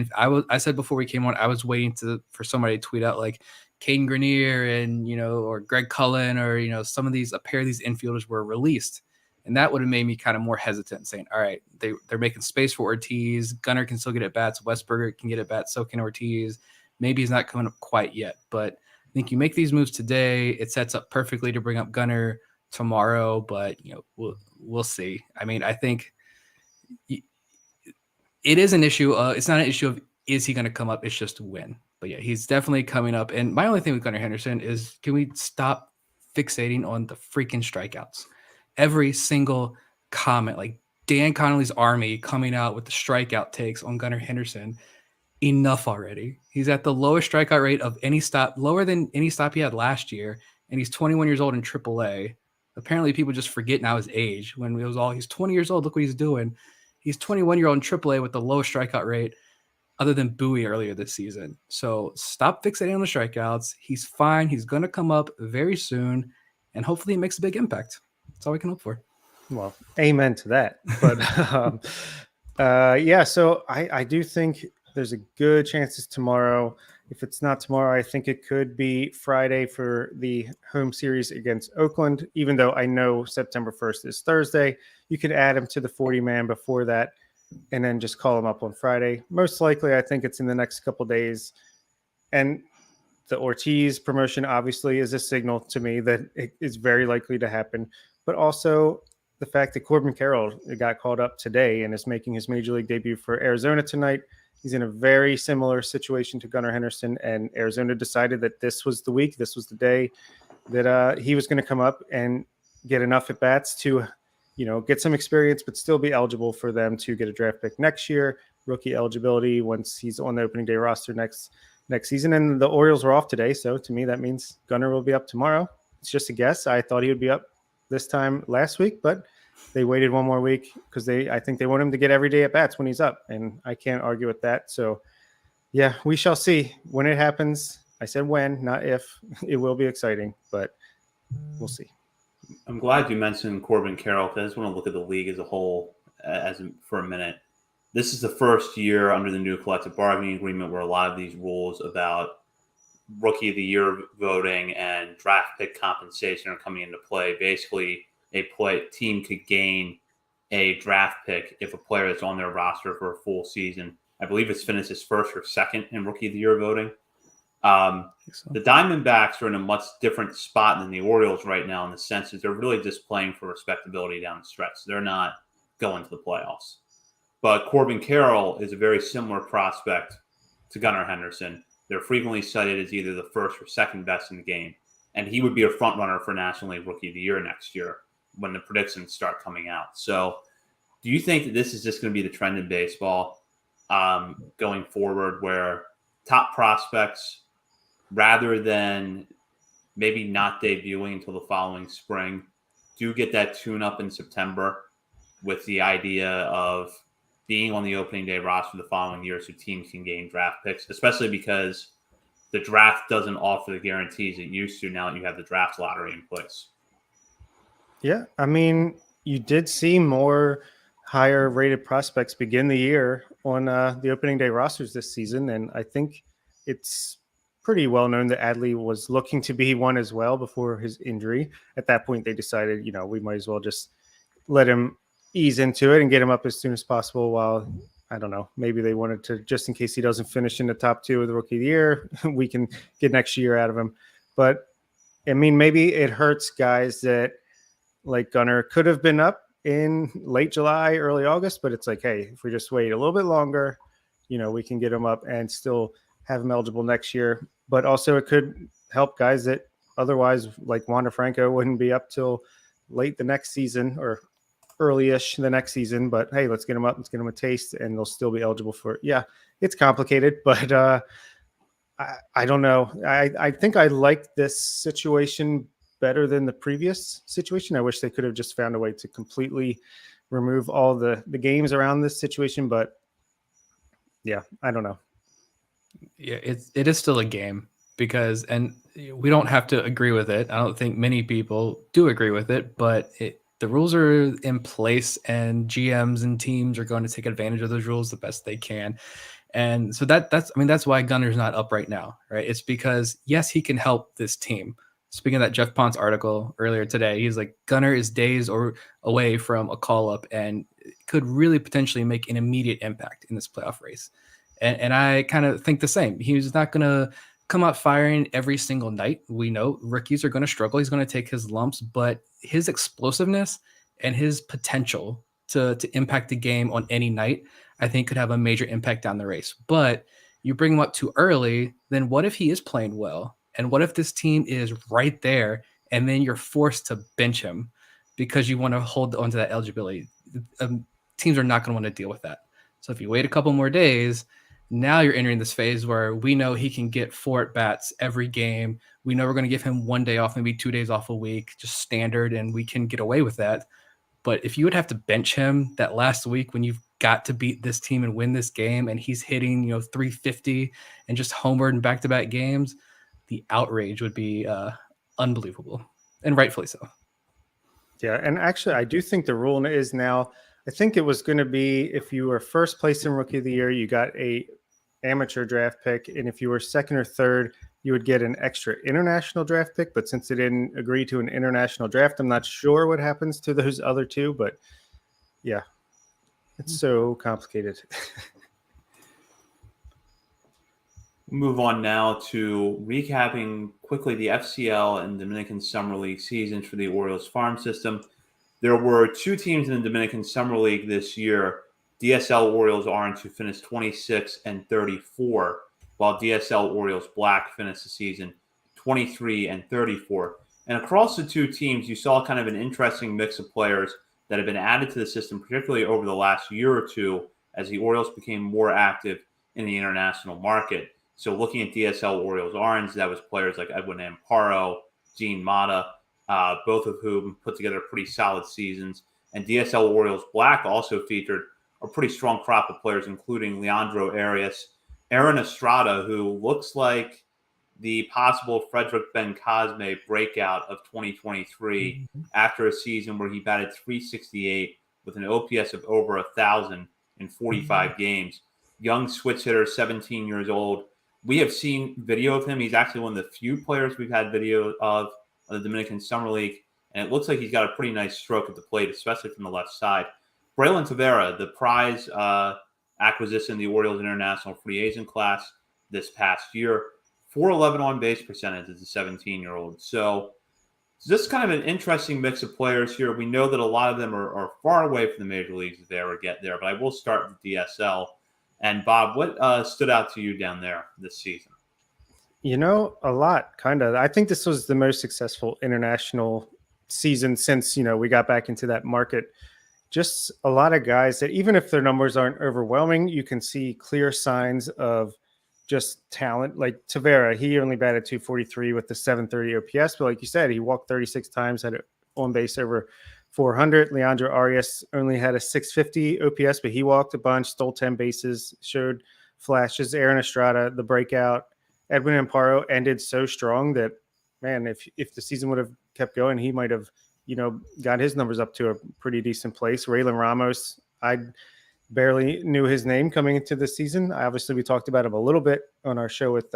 C: I said before we came on, I was waiting for somebody to tweet out like Caden Grenier and or Greg Cullen or some of these a pair of these infielders were released. And that would have made me kind of more hesitant, saying, all right, they're making space for Ortiz. Gunner can still get at bats. Westberger can get at bats. So can Ortiz. Maybe he's not coming up quite yet. But I think you make these moves today. It sets up perfectly to bring up Gunner tomorrow. But, we'll see. I mean, I think it is an issue. It's not an issue of is he going to come up? It's just when. But, yeah, he's definitely coming up. And my only thing with Gunner Henderson is can we stop fixating on the freaking strikeouts? Every single comment, like Dan Connolly's army coming out with the strikeout takes on Gunnar Henderson. Enough already. He's at the lowest strikeout rate of any stop, lower than any stop he had last year. And he's 21 years old in AAA. Apparently people just forget now his age when it was he's 20 years old. Look what he's doing. He's 21-year-old in AAA with the lowest strikeout rate other than Bowie earlier this season. So stop fixating on the strikeouts. He's fine. He's going to come up very soon. And hopefully it makes a big impact. That's all we can hope for.
B: Well, amen to that. But yeah, so I do think there's a good chance it's tomorrow. If it's not tomorrow, I think it could be Friday for the home series against Oakland, even though I know September 1st is Thursday. You could add him to the 40-man before that and then just call him up on Friday. Most likely, I think it's in the next couple days. And the Ortiz promotion obviously is a signal to me that it is very likely to happen. But also the fact that Corbin Carroll got called up today and is making his major league debut for Arizona tonight. He's in a very similar situation to Gunnar Henderson, and Arizona decided that this was the week, this was the day that he was going to come up and get enough at bats to, get some experience, but still be eligible for them to get a draft pick next year, rookie eligibility once he's on the opening day roster next season. And the Orioles were off today, so to me that means Gunnar will be up tomorrow. It's just a guess. I thought he would be up this time last week, but they waited one more week because I think they want him to get every day at bats when he's up, and I can't argue with that. So yeah, we shall see when it happens. I said when, not if. It will be exciting, but we'll see.
A: I'm glad you mentioned Corbin Carroll because I just want to look at the league as a whole for a minute. This is the first year under the new collective bargaining agreement where a lot of these rules about rookie of the year voting and draft pick compensation are coming into play. Basically, a team could gain a draft pick if a player is on their roster for a full season. I believe it's finished as first or second in rookie of the year voting. The Diamondbacks are in a much different spot than the Orioles right now in the sense that they're really just playing for respectability down the stretch. They're not going to the playoffs. But Corbin Carroll is a very similar prospect to Gunnar Henderson. They're frequently cited as either the first or second best in the game. And he would be a front runner for National League Rookie of the Year next year when the predictions start coming out. So do you think that this is just going to be the trend in baseball going forward where top prospects, rather than maybe not debuting until the following spring, do get that tune-up in September with the idea of being on the opening day roster the following year so teams can gain draft picks, especially because the draft doesn't offer the guarantees it used to now that you have the draft lottery in place.
B: Yeah, I mean, you did see more higher rated prospects begin the year on the opening day rosters this season, and I think it's pretty well known that Adley was looking to be one as well before his injury. At that point, they decided, we might as well just let him ease into it and get him up as soon as possible while, I don't know, maybe they wanted to, just in case he doesn't finish in the top two of the rookie of the year, we can get next year out of him. But I mean, maybe it hurts guys that like Gunnar could have been up in late July, early August, but it's like, hey, if we just wait a little bit longer, we can get him up and still have him eligible next year. But also it could help guys that otherwise, like Wander Franco, wouldn't be up till late the next season or early-ish the next season. But hey, let's get them up, let's get them a taste, and they'll still be eligible for it. Yeah, it's complicated, but I don't know. I think I like this situation better than the previous situation. I wish they could have just found a way to completely remove all the games around this situation. But yeah, I don't know.
C: Yeah, it is still a game because, and we don't have to agree with it. I don't think many people do agree with it, but the rules are in place, and GMs and teams are going to take advantage of those rules the best they can. And so that's why Gunner's not up right now, right? It's because, yes, he can help this team. Speaking of that Jeff Ponce article earlier today, he's like, Gunner is days or away from a call up and could really potentially make an immediate impact in this playoff race. And I kind of think the same. He's not going to come out firing every single night. We know rookies are going to struggle. He's going to take his lumps, but his explosiveness and his potential to impact the game on any night, I think could have a major impact down the race. But you bring him up too early, then what if he is playing well? And what if this team is right there and then you're forced to bench him because you want to hold onto that eligibility? Teams are not going to want to deal with that. So if you wait a couple more days, now you're entering this phase where we know he can get 4 at-bats every game. We know we're going to give him 1 day off, maybe 2 days off a week, just standard, and we can get away with that. But if you would have to bench him that last week when you've got to beat this team and win this game, and he's hitting 350 and just homered in back-to-back games, the outrage would be unbelievable, and rightfully so.
B: Yeah, and actually, I do think the rule is now, I think it was going to be if you were first place in Rookie of the Year, you got a amateur draft pick, and if you were second or third, you would get an extra international draft pick. But since they didn't agree to an international draft, I'm not sure what happens to those other two. But yeah, it's so complicated.
A: Move on now to recapping quickly the FCL and Dominican Summer League seasons for the Orioles farm system. There were 2 teams in the Dominican Summer League this year, DSL Orioles Orange, who finished 26 and 34, while DSL Orioles Black finished the season 23 and 34. And across the 2 teams, you saw kind of an interesting mix of players that have been added to the system, particularly over the last year or two, as the Orioles became more active in the international market. So looking at DSL Orioles Orange, that was players like Edwin Amparo, Gene Mata, both of whom put together pretty solid seasons. And DSL Orioles Black also featured a pretty strong crop of players, including Leandro Arias, Aaron Estrada, who looks like the possible Frederick Ben Cosme breakout of 2023 after a season where he batted .368 with an OPS of over 1,000 in 45 games. Young switch hitter, 17 years old. We have seen video of him. He's actually one of the few players we've had video of the Dominican Summer League, and it looks like he's got a pretty nice stroke at the plate, especially from the left side. Braylon Tavera, the prize acquisition, the Orioles international free agent class this past year, 411 on base percentage as a 17-year-old. So this is kind of an interesting mix of players here. We know that a lot of them are far away from the major leagues if they ever get there, but I will start with DSL. And Bob, what stood out to you down there this season?
B: A lot, kind of. I think this was the most successful international season since, we got back into that market. Just a lot of guys that even if their numbers aren't overwhelming, you can see clear signs of just talent. Like Tavera, he only batted .243 with the 730 OPS, but like you said, he walked 36 times, had on base over 400. Leandro Arias only had a 650 OPS, but he walked a bunch, stole 10 bases, showed flashes. Aaron Estrada, the breakout. Edwin Amparo ended so strong that, man, if the season would have kept going, he might have, got his numbers up to a pretty decent place. Raylan Ramos, I barely knew his name coming into the season. Obviously, we talked about him a little bit on our show with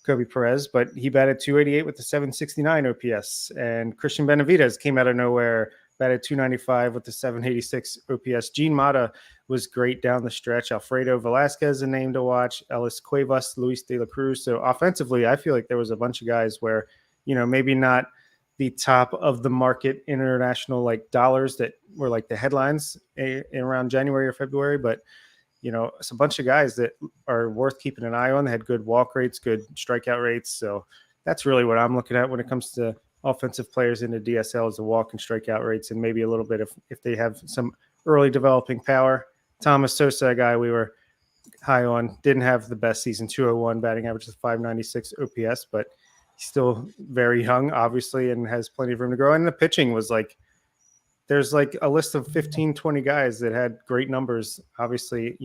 B: Kobe Perez, but he batted .288 with the 769 OPS. And Christian Benavidez came out of nowhere, batted .295 with the 786 OPS. Gene Mata was great down the stretch. Alfredo Velasquez, a name to watch. Ellis Cuevas, Luis de la Cruz. So offensively, I feel like there was a bunch of guys where, maybe not the top of the market international dollars that were like the headlines around January or February, but it's a bunch of guys that are worth keeping an eye on. They had good walk rates, good strikeout rates. So that's really what I'm looking at when it comes to offensive players into DSL, is the walk and strikeout rates, and maybe a little bit if they have some early developing power. Thomas Sosa, a guy we were high on, didn't have the best season, 201 batting average with 596 OPS, but he's still very young, obviously, and has plenty of room to grow. And the pitching was there's like a list of 15, 20 guys that had great numbers. Obviously,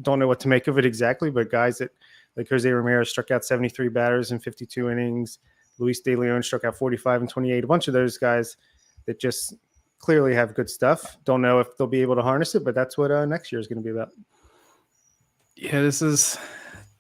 B: don't know what to make of it exactly, but guys that like Jose Ramirez struck out 73 batters in 52 innings. Luis De Leon struck out 45 and 28. A bunch of those guys that just clearly have good stuff. Don't know if they'll be able to harness it, but that's what next year is going to be about.
C: Yeah, this is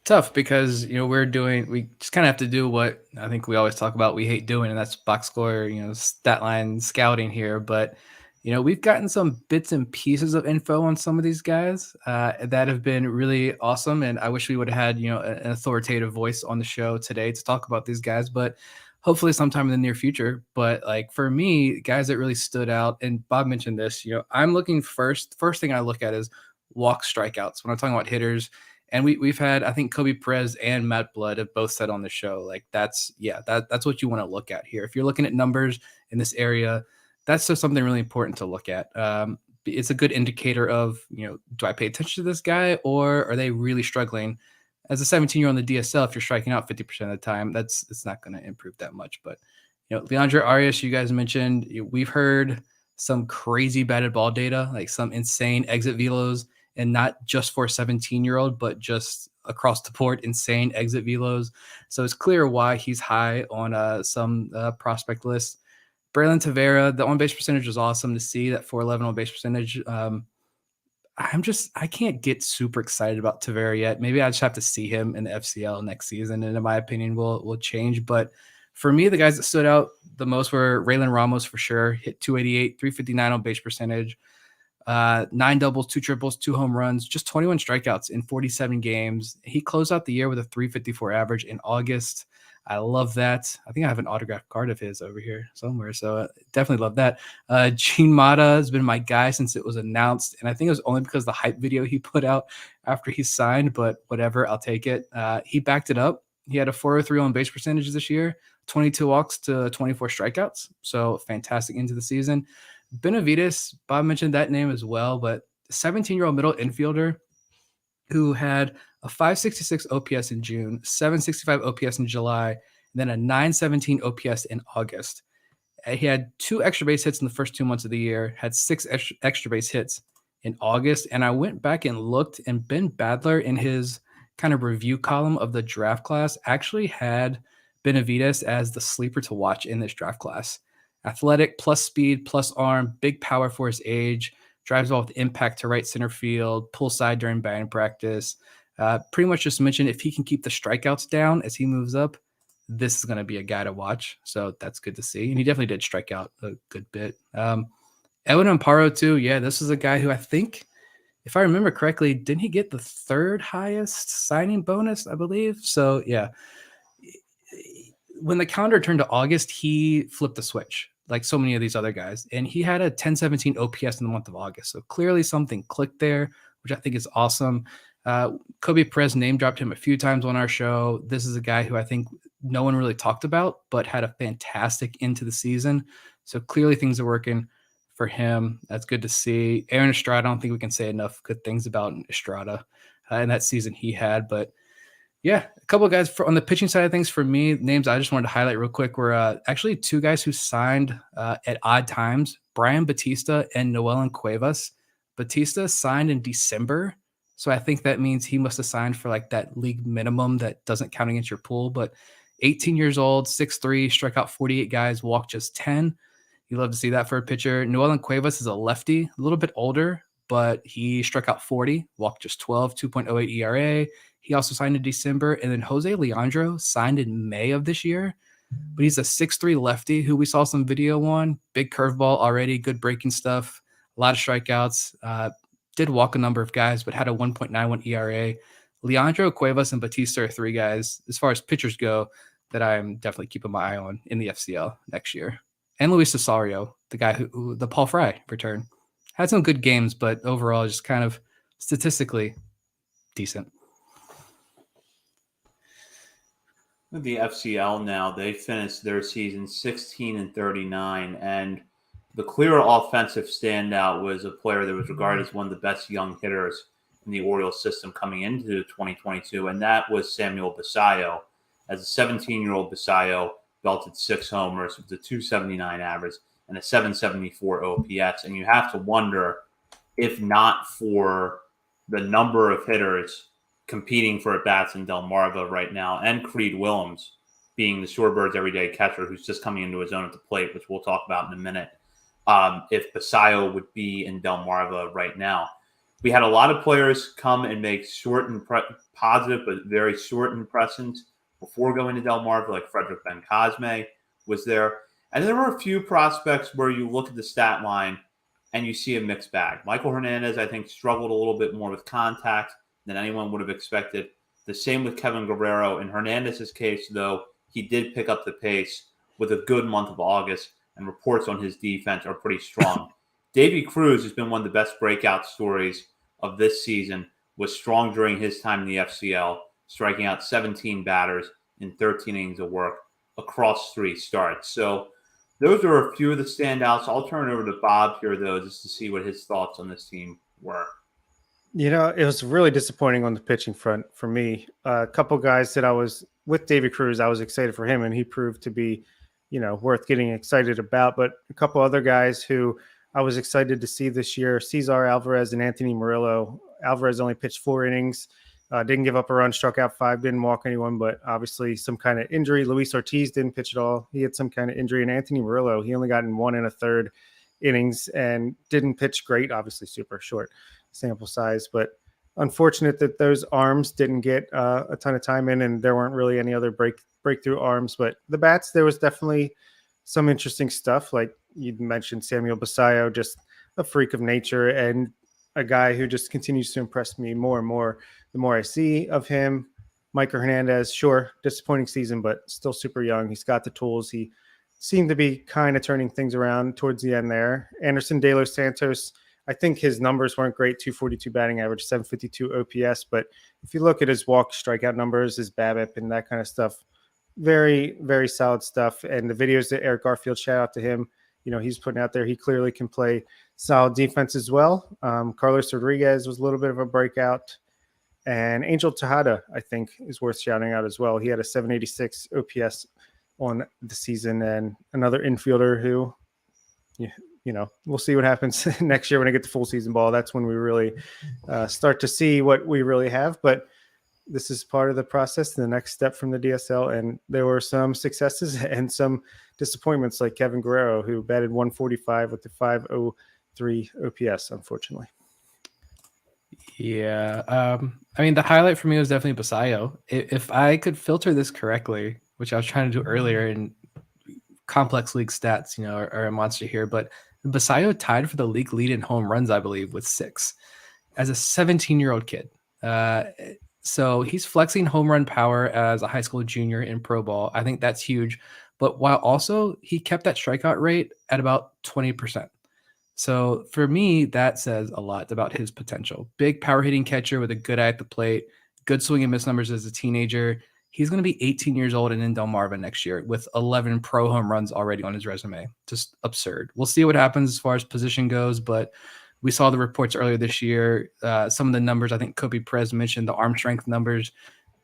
C: tough because we just kind of have to do what I think we always talk about we hate doing, and that's box score, stat line scouting here. But we've gotten some bits and pieces of info on some of these guys that have been really awesome, and I wish we would have had an authoritative voice on the show today to talk about these guys, but hopefully sometime in the near future. But like for me, guys that really stood out, and Bob mentioned this, I'm looking first thing I look at is walk strikeouts when I'm talking about hitters. And we've had, I think Kobe Perez and Matt Blood have both said on the show, like that's what you want to look at here. If you're looking at numbers in this area, that's just something really important to look at. It's a good indicator of, do I pay attention to this guy or are they really struggling? As a 17-year-old on the DSL, if you're striking out 50% of the time, it's not going to improve that much. But, Leandro Arias, you guys mentioned, we've heard some crazy batted ball data, like some insane exit velos, and not just for a 17-year-old, but just across the board, insane exit velos. So it's clear why he's high on some prospect lists. Braylon Tavera, the on-base percentage was awesome to see, that 411 on-base percentage. I can't get super excited about Tavera yet. Maybe I just have to see him in the FCL next season, and in my opinion, will change. But for me, the guys that stood out the most were Raylan Ramos for sure, hit 288, 359 on-base percentage. 9 doubles, 2 triples, 2 home runs, just 21 strikeouts in 47 games. He closed out the year with a 354 average in August. I love that. I think I have an autographed card of his over here somewhere. So definitely love that. Gene Mata has been my guy since it was announced. And I think it was only because of the hype video he put out after he signed, but whatever, I'll take it. He backed it up. He had a 403 on base percentage this year, 22 walks to 24 strikeouts. So fantastic into the season. Benavides, Bob mentioned that name as well, but 17-year-old middle infielder who had a 566 OPS in June, 765 OPS in July, and then a 917 OPS in August. He had 2 extra base hits in the first 2 months of the year, had 6 extra base hits in August. And I went back and looked, and Ben Badler in his kind of review column of the draft class actually had Benavides as the sleeper to watch in this draft class. Athletic, plus speed, plus arm, big power for his age, drives ball with impact to right center field, pull side during batting practice. Pretty much just mentioned if he can keep the strikeouts down as he moves up, this is going to be a guy to watch. So that's good to see. And he definitely did strike out a good bit. Edwin Amparo too. Yeah, this is a guy who I think, if I remember correctly, didn't he get the 3rd highest signing bonus, I believe? So yeah. When the calendar turned to August, he flipped the switch like so many of these other guys. And he had a 1017 OPS in the month of August. So clearly something clicked there, which I think is awesome. Kobe Perez name dropped him a few times on our show. This is a guy who I think no one really talked about, but had a fantastic into the season. So clearly things are working for him. That's good to see. Aaron Estrada, I don't think we can say enough good things about Estrada in that season he had, but yeah, a couple of guys on the pitching side of things for me, names I just wanted to highlight real quick were actually 2 guys who signed at odd times, Brian Batista and Noelan Cuevas. Batista signed in December, so I think that means he must have signed for like that league minimum that doesn't count against your pool, but 18 years old, 6'3", struck out 48 guys, walked just 10. You love to see that for a pitcher. Noelan Cuevas is a lefty, a little bit older, but he struck out 40, walked just 12, 2.08 ERA. He also signed in December. And then Jose Leandro signed in May of this year. But he's a 6'3" lefty who we saw some video on. Big curveball already, good breaking stuff, a lot of strikeouts. Did walk a number of guys, but had a 1.91 ERA. Leandro, Cuevas, and Batista are 3 guys, as far as pitchers go, that I'm definitely keeping my eye on in the FCL next year. And Luis Cesario, the guy who the Paul Fry return. Had some good games, but overall just kind of statistically decent.
A: The FCL now, they finished their season 16-39, and the clear offensive standout was a player that was regarded as one of the best young hitters in the Orioles system coming into 2022, and that was Samuel Basayo. As a 17-year-old, Basayo belted 6 homers with a 279 average and a 774 OPS. And you have to wonder, if not for the number of hitters competing for at-bats in Delmarva right now, and Creed Willems being the Shorebirds' everyday catcher who's just coming into his own at the plate, which we'll talk about in a minute, if Basayo would be in Delmarva right now. We had a lot of players come and make short and positive but very short impressions before going to Delmarva, like Frederick Ben Cosme was there. And there were a few prospects where you look at the stat line and you see a mixed bag. Michael Hernandez, I think, struggled a little bit more with contact than anyone would have expected. The same with Kevin Guerrero. In Hernandez's case, though, he did pick up the pace with a good month of August, and reports on his defense are pretty strong. Davey Cruz has been one of the best breakout stories of this season, was strong during his time in the FCL, striking out 17 batters in 13 innings of work across 3 starts. So those are a few of the standouts. I'll turn it over to Bob here, though, just to see what his thoughts on this team were.
B: You know, it was really disappointing on the pitching front for me. A couple guys that I was with, David Cruz, I was excited for him, and he proved to be, you know, worth getting excited about. But a couple other guys who I was excited to see this year, Cesar Alvarez and Anthony Murillo. Alvarez only pitched 4 innings, didn't give up a run, struck out 5, didn't walk anyone, but obviously some kind of injury. Luis Ortiz didn't pitch at all. He had some kind of injury. And Anthony Murillo, he only got in 1 1/3 innings and didn't pitch great, obviously super short sample size, but unfortunate that those arms didn't get a ton of time in, and there weren't really any other breakthrough arms. But the bats, there was definitely some interesting stuff. Like you mentioned, Samuel Basayo, just a freak of nature and a guy who just continues to impress me more and more the more I see of him. Michael Hernandez, sure, disappointing season, but still super young. He's got the tools. He seemed to be kind of turning things around towards the end there. Anderson De Los Santos, I think his numbers weren't great, 242 batting average, 752 OPS. But if you look at his walk strikeout numbers, his BABIP and that kind of stuff, very, very solid stuff. And the videos that Eric Garfield, shout out to him, you know, he's putting out there, he clearly can play solid defense as well. Carlos Rodriguez was a little bit of a breakout. And Angel Tejada, I think, is worth shouting out as well. He had a 786 OPS on the season, and another infielder who, you know, we'll see what happens next year when I get the full season ball. That's when we really start to see what we really have. But this is part of the process, the next step from the DSL. And there were some successes and some disappointments, like Kevin Guerrero, who batted 145 with the 503 OPS, unfortunately.
C: Yeah. I mean, the highlight for me was definitely Basayo. If I could filter this correctly, which I was trying to do earlier, in complex league stats, you know, are a monster here, but Basayo tied for the league lead in home runs, I believe, with 6 as a 17-year-old kid. So he's flexing home run power as a high school junior in pro ball. I think that's huge. But while also he kept that strikeout rate at about 20%. So for me, that says a lot about his potential. Big power hitting catcher with a good eye at the plate, good swing and miss numbers as a teenager. He's going to be 18 years old and in Delmarva next year with 11 pro home runs already on his resume. Just absurd. We'll see what happens as far as position goes, but we saw the reports earlier this year. Some of the numbers, I think Kobe Perez mentioned the arm strength numbers.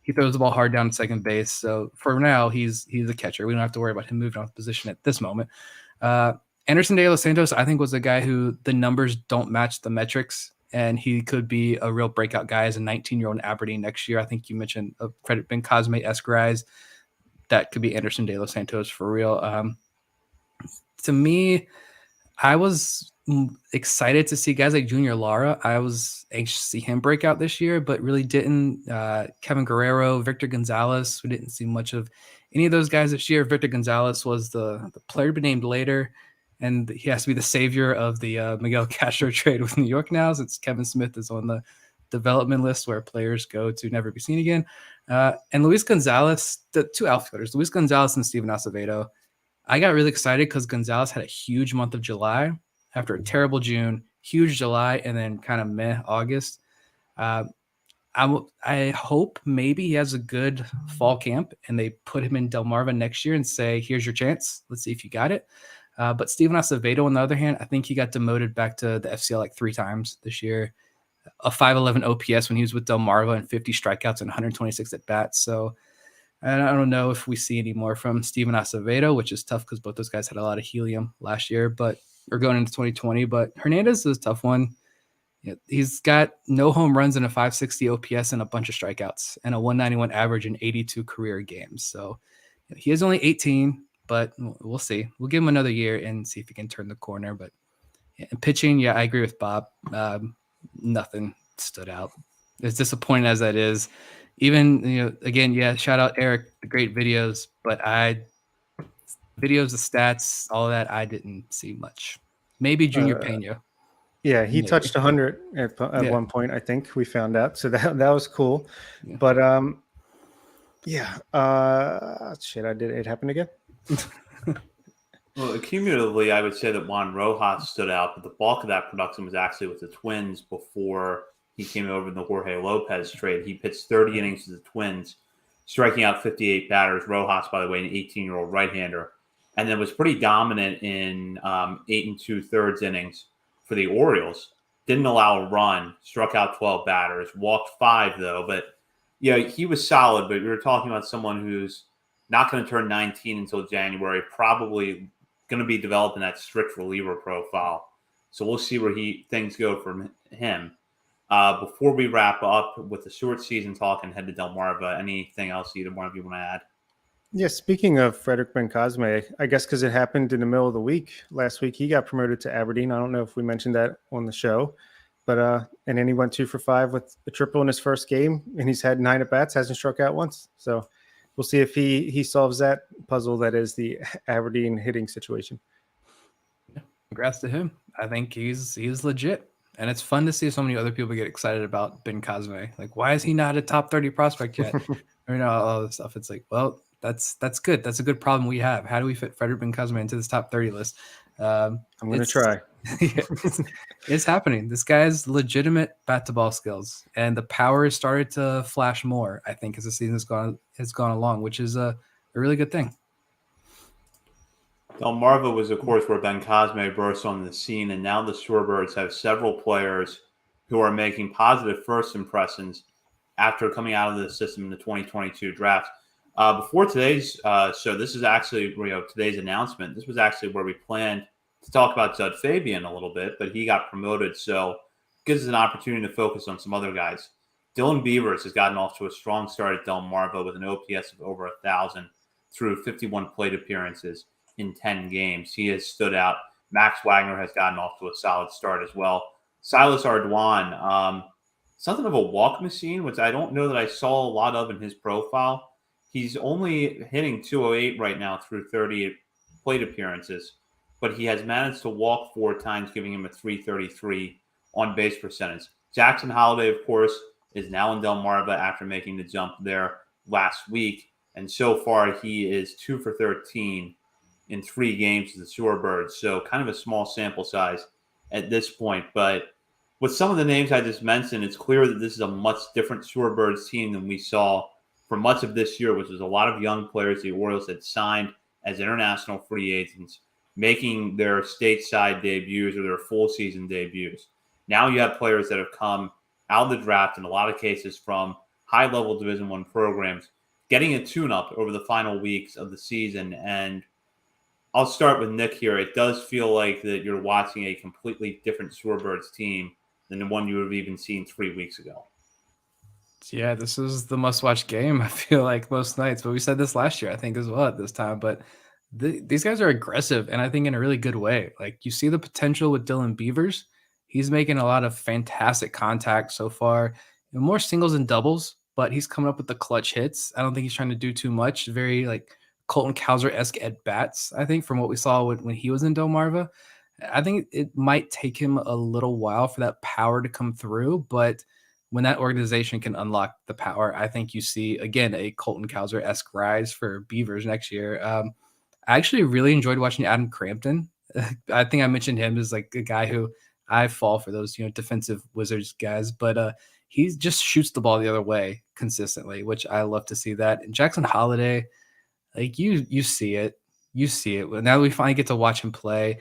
C: He throws the ball hard down to second base. So for now, he's a catcher. We don't have to worry about him moving off position at this moment. Anderson De Los Santos, I think, was a guy who the numbers don't match the metrics, and he could be a real breakout guy as a 19-year-old in Aberdeen next year. I think you mentioned a Frederick Ben Cosme-esque rise. That could be Anderson De Los Santos for real. To me, I was excited to see guys like Junior Lara. I was anxious to see him break out this year, but really didn't. Kevin Guerrero, Victor Gonzalez, we didn't see much of any of those guys this year. Victor Gonzalez was the player to be named later, and he has to be the savior of the Miguel Castro trade with New York now, since Kevin Smith is on the development list where players go to never be seen again. And Luis Gonzalez, the 2 outfielders, Luis Gonzalez and Steven Acevedo. I got really excited because Gonzalez had a huge month of July after a terrible June, huge July, and then kind of meh August. I hope maybe he has a good fall camp and they put him in Delmarva next year and say, here's your chance. Let's see if you got it. But Steven Acevedo, on the other hand, I think he got demoted back to the FCL like 3 times this year. A 511 OPS when he was with Delmarva and 50 strikeouts and 126 at bats. So And I don't know if we see any more from Steven Acevedo, which is tough because both those guys had a lot of helium last year, but or going into 2020. But Hernandez is a tough one. Yeah, he's got no home runs and a 560 OPS and a bunch of strikeouts and a 191 average in 82 career games. So he is only 18, but we'll see. We'll give him another year and see if he can turn the corner. But pitching, yeah, I agree with Bob. Nothing stood out. As disappointing as that is, even, again, yeah, shout out Eric, the great videos, but videos, the stats, all of that, I didn't see much. Maybe Junior Pena.
B: Yeah, he touched 100 at one point, I think we found out. So that was cool. Yeah. But it happened again.
A: Well, cumulatively, I would say that Juan Rojas stood out, but the bulk of that production was actually with the Twins before he came over in the Jorge Lopez trade. He pitched 30 innings with the Twins, striking out 58 batters. Rojas, by the way, an 18-year-old right-hander, and then was pretty dominant in 8 2/3 innings for the Orioles. Didn't allow a run, struck out 12 batters, walked 5 though. But yeah, he was solid. But we were talking about someone who's not going to turn 19 until January, probably going to be developing that strict reliever profile. So we'll see where things go for him. Before we wrap up with the short season talk and head to Delmarva, anything else either one of you want to add?
B: Yeah, speaking of Frederick Bencosme, I guess because it happened in the middle of the week. Last week, he got promoted to Aberdeen. I don't know if we mentioned that on the show. But and then he went 2 for 5 with a triple in his first game, and he's had 9 at-bats, hasn't struck out once. So we'll see if he solves that puzzle that is the Aberdeen hitting situation.
C: Yeah, congrats to him. I think he's legit. And it's fun to see so many other people get excited about Bencosme. Like, why is he not a top 30 prospect yet? Or all this stuff. It's like, well, that's good. That's a good problem we have. How do we fit Frederick Bencosme into this top 30 list?
B: I'm going to try.
C: It's happening. This guy's legitimate bat-to-ball skills, and the power has started to flash more, I think, as the season has gone along, which is a really good thing.
A: Delmarva was, of course, where Bencosme burst on the scene, and now the Shorebirds have several players who are making positive first impressions after coming out of the system in the 2022 draft. Before today's show, this is actually today's announcement. This was actually where we planned to talk about Judd Fabian a little bit, but he got promoted, so it gives us an opportunity to focus on some other guys. Dylan Beavers has gotten off to a strong start at Delmarva with an OPS of over 1,000 through 51 plate appearances in 10 games. He has stood out. Max Wagner has gotten off to a solid start as well. Silas Ardoin, something of a walk machine, which I don't know that I saw a lot of in his profile. He's only hitting 208 right now through 30 plate appearances, but he has managed to walk 4 times, giving him a 333 on base percentage. Jackson Holiday, of course, is now in Delmarva after making the jump there last week. And so far, he is 2 for 13 in 3 games with the Shorebirds. So kind of a small sample size at this point. But with some of the names I just mentioned, it's clear that this is a much different Shorebirds team than we saw for much of this year, which was a lot of young players the Orioles had signed as international free agents, making their stateside debuts or their full season debuts. Now you have players that have come out of the draft, in a lot of cases from high-level Division I programs, getting a tune-up over the final weeks of the season. And I'll start with Nick here. It does feel like that you're watching a completely different Shorebirds team than the one you would have even seen 3 weeks ago.
C: Yeah, this is the must-watch game, I feel like, most nights. But we said this last year, I think, as well at this time. But these guys are aggressive, and I think in a really good way. Like, you see the potential with Dylan Beavers. He's making a lot of fantastic contact so far. More singles and doubles, but he's coming up with the clutch hits. I don't think he's trying to do too much. Very, like, Colton Cowser-esque at-bats, I think, from what we saw when he was in Delmarva. I think it might take him a little while for that power to come through, but when that organization can unlock the power, I think you see, again, a Colton Cowser-esque rise for Beavers next year. I actually really enjoyed watching Adam Crampton. I think I mentioned him as like a guy who I fall for those, defensive Wizards guys, but he just shoots the ball the other way consistently, which I love to see that. And Jackson Holiday, like you see it. Now we finally get to watch him play.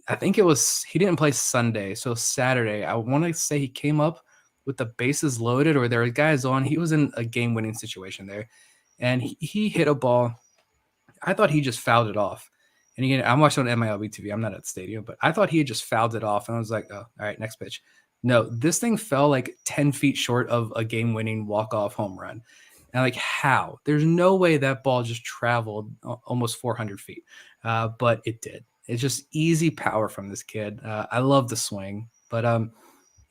C: I think he didn't play Sunday, so Saturday. I want to say he came up with the bases loaded, or there were guys on. He was in a game-winning situation there. and he hit a ball. I thought he just fouled it off. And again, I'm watching on MILB TV. I'm not at the stadium, but I thought he had just fouled it off. And I was like, oh, all right, next pitch. No, this thing fell like 10 feet short of a game-winning walk-off home run. And like, how? There's no way that ball just traveled almost 400 feet, but it did. It's just easy power from this kid. I love the swing, but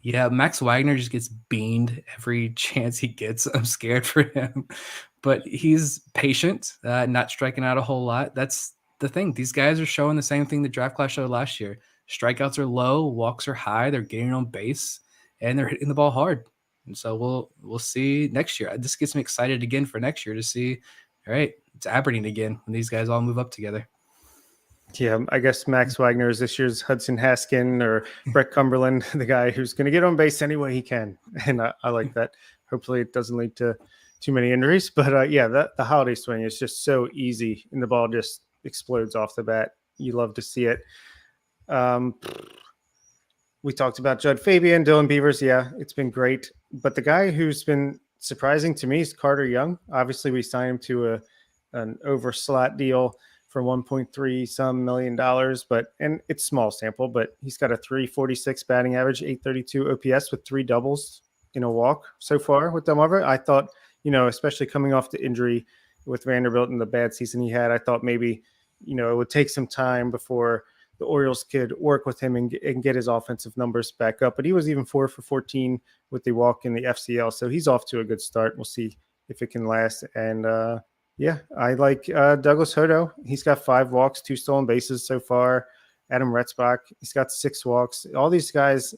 C: yeah, Max Wagner just gets beaned every chance he gets. I'm scared for him, but he's patient, not striking out a whole lot. That's the thing. These guys are showing the same thing the draft class showed last year. Strikeouts are low, walks are high. They're getting on base, and they're hitting the ball hard. And so we'll see next year. This gets me excited again for next year to see. All right, it's Aberdeen again when these guys all move up together.
B: Yeah, I guess Max Wagner is this year's Hudson Haskin or Brett Cumberland, the guy who's going to get on base any way he can. And I like that. Hopefully it doesn't lead to too many injuries. But yeah, the holiday swing is just so easy, and the ball just explodes off the bat. You love to see it. We talked about Judd Fabian, Dylan Beavers. Yeah, it's been great. But the guy who's been surprising to me is Carter Young. Obviously, we signed him to an over slot deal for $1.3 some million, and it's small sample, but he's got a 346 batting average, 832 OPS with 3 doubles in a walk so far with Delmarva. I thought, especially coming off the injury with Vanderbilt and the bad season he had, I thought maybe, it would take some time before the Orioles could work with him and get his offensive numbers back up. But he was even 4 for 14 with the walk in the FCL. So he's off to a good start. We'll see if it can last. And, yeah, I like Douglas Hodo. He's got 5 walks, 2 stolen bases so far. Adam Retzbach, he's got 6 walks. All these guys,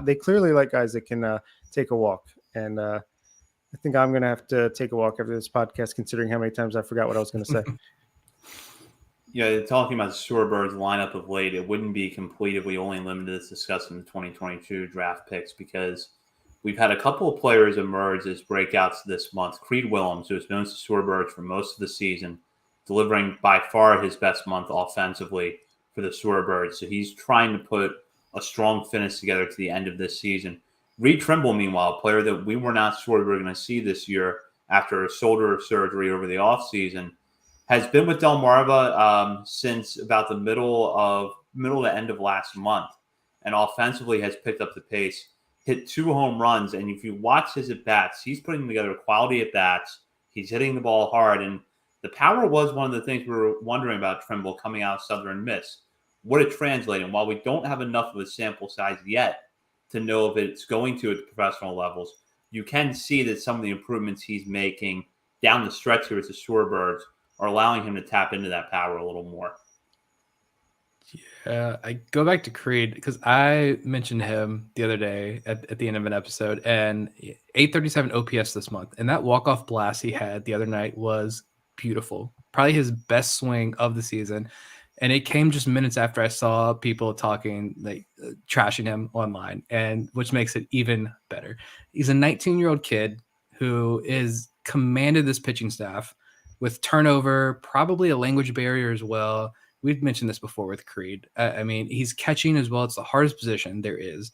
B: they clearly like guys that can take a walk. And I think I'm going to have to take a walk after this podcast, considering how many times I forgot what I was going to say.
A: Talking about the Shorebirds lineup of late, it wouldn't be complete if we only limited this discussing the 2022 draft picks, because we've had a couple of players emerge as breakouts this month. Creed Willems, who has known the Shorebirds for most of the season, delivering by far his best month offensively for the Shorebirds. So he's trying to put a strong finish together to the end of this season. Reed Trimble, meanwhile, a player that we were not sure we were going to see this year after a shoulder surgery over the offseason, has been with Delmarva since about the middle to end of last month, and offensively has picked up the pace. Hit 2 home runs, and if you watch his at-bats, he's putting together quality at-bats. He's hitting the ball hard, and the power was one of the things we were wondering about Trimble coming out of Southern Miss. Would it translate? And while we don't have enough of a sample size yet to know if it's going to at professional levels, you can see that some of the improvements he's making down the stretch here with the Shorebirds are allowing him to tap into that power a little more.
C: Yeah, I go back to Creed because I mentioned him the other day at the end of an episode, and 837 OPS this month. And that walk-off blast he had the other night was beautiful. Probably his best swing of the season. And it came just minutes after I saw people talking, like trashing him online, and which makes it even better. He's a 19-year-old kid who is commanded this pitching staff with turnover, probably a language barrier as well. We've mentioned this before with Creed. I mean, he's catching as well. It's the hardest position there is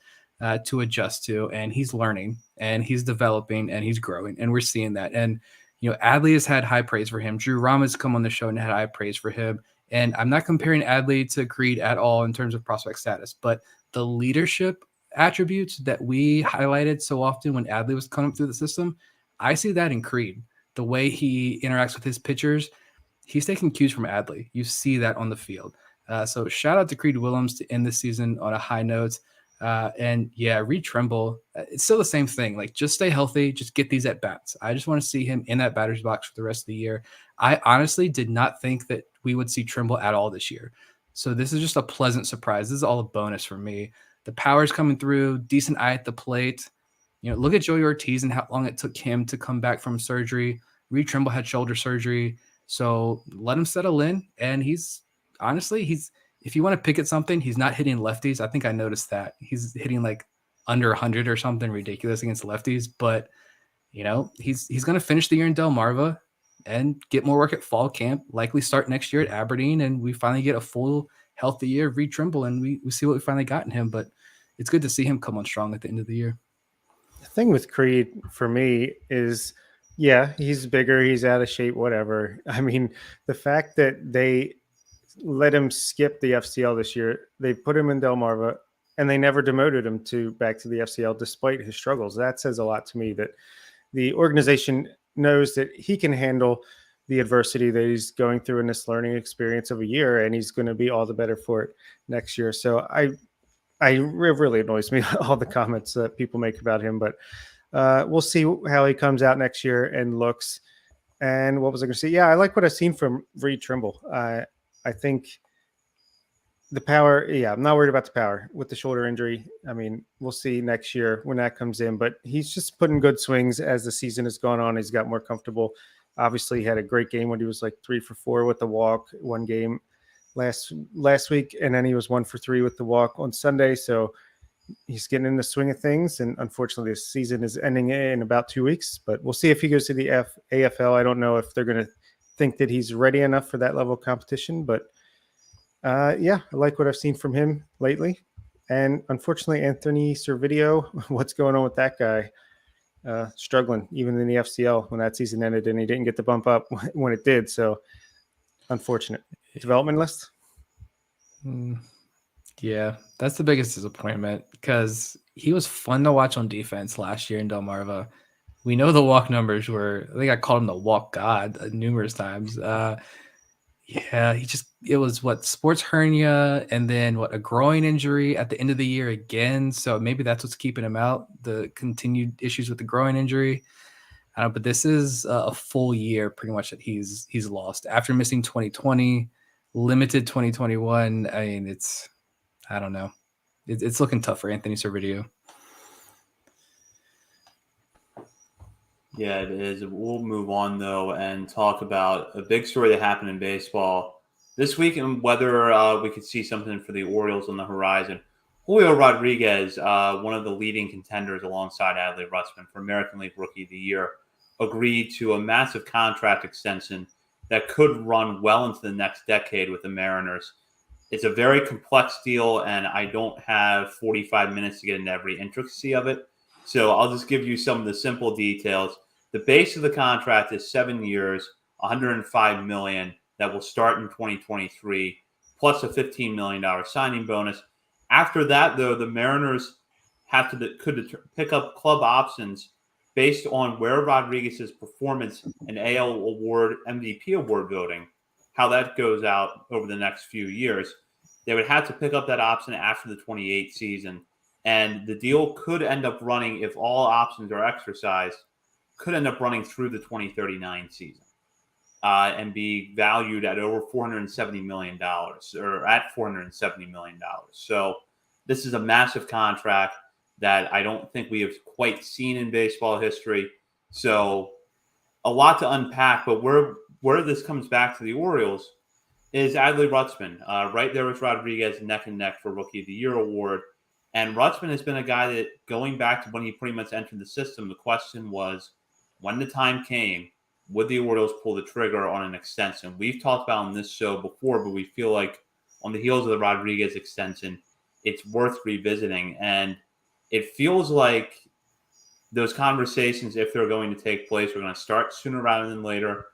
C: to adjust to, and he's learning, and he's developing, and he's growing, and we're seeing that. And, Adley has had high praise for him. Drew Rama's come on the show and had high praise for him. And I'm not comparing Adley to Creed at all in terms of prospect status, but the leadership attributes that we highlighted so often when Adley was coming through the system, I see that in Creed. The way he interacts with his pitchers, he's taking cues from Adley. You see that on the field. So shout out to Creed Willems to end this season on a high note. And yeah, Reed Trimble, it's still the same thing. Like, just stay healthy, just get these at bats. I just want to see him in that batter's box for the rest of the year. I honestly did not think that we would see Trimble at all this year. So this is just a pleasant surprise. This is all a bonus for me. The power's coming through, decent eye at the plate. Look at Joey Ortiz and how long it took him to come back from surgery. Reed Trimble had shoulder surgery. So let him settle in. And he's if you want to pick at something, he's not hitting lefties. I think I noticed that. He's hitting like under 100 or something ridiculous against lefties. But, he's going to finish the year in Delmarva and get more work at fall camp, likely start next year at Aberdeen. And we finally get a full healthy year of Reed Trimble, and we see what we finally got in him. But it's good to see him come on strong at the end of the year.
B: The thing with Creed for me is Yeah, he's bigger, he's out of shape, whatever. I mean, the fact that they let him skip the FCL this year, they put him in Delmarva, and they never demoted him to back to the FCL despite his struggles. That says a lot to me that the organization knows that he can handle the adversity that he's going through in this learning experience of a year, and he's going to be all the better for it next year. So it really annoys me all the comments that people make about him, but we'll see how he comes out next year and looks. And what was I going to say? Yeah, I like what I've seen from Reed Trimble. I think the power, yeah, I'm not worried about the power with the shoulder injury. I mean, we'll see next year when that comes in, but he's just putting good swings as the season has gone on. He's got more comfortable. Obviously, he had a great game when he was like 3 for 4 with the walk one game last week, and then he was 1 for 3 with the walk on Sunday. So he's getting in the swing of things, and unfortunately, the season is ending in about 2 weeks. But we'll see if he goes to the AFL. I don't know if they're going to think that he's ready enough for that level of competition, but yeah, I like what I've seen from him lately. And unfortunately, Anthony Servideo, what's going on with that guy? Struggling even in the FCL when that season ended, and he didn't get the bump up when it did. So unfortunate. Development list.
C: Yeah, that's the biggest disappointment because he was fun to watch on defense last year in Delmarva. We know the walk numbers were, I think I called him the walk god numerous times. Yeah, it was sports hernia and then a groin injury at the end of the year again. So maybe that's what's keeping him out, the continued issues with the groin injury. But this is a full year pretty much that he's lost after missing 2020, limited 2021. I mean, I don't know. It's looking tough for Anthony Servideo.
A: Yeah, it is. We'll move on, though, and talk about a big story that happened in baseball this week and whether we could see something for the Orioles on the horizon. Julio Rodriguez, one of the leading contenders alongside Adley Rutschman for American League Rookie of the Year, agreed to a massive contract extension that could run well into the next decade with the Mariners. It's a very complex deal, and I don't have 45 minutes to get into every intricacy of it. So I'll just give you some of the simple details. The base of the contract is 7 years, $105 million that will start in 2023, plus a $15 million signing bonus. After that, though, the Mariners could pick up club options based on where Rodriguez's performance in AL award, MVP award voting, how that goes out over the next few years. They would have to pick up that option after the 28 season. And the deal could end up running, if all options are exercised, could end up running through the 2039 season and be valued at over $470 million or at $470 million. So this is a massive contract that I don't think we have quite seen in baseball history. So a lot to unpack, but where this comes back to the Orioles is Adley Rutschman. Right there with Rodriguez neck and neck for Rookie of the Year award. And Rutschman has been a guy that, going back to when he pretty much entered the system, the question was, when the time came, would the Orioles pull the trigger on an extension? We've talked about on this show before, but we feel like on the heels of the Rodriguez extension, it's worth revisiting. And it feels like those conversations, if they're going to take place, are going to start sooner rather than later.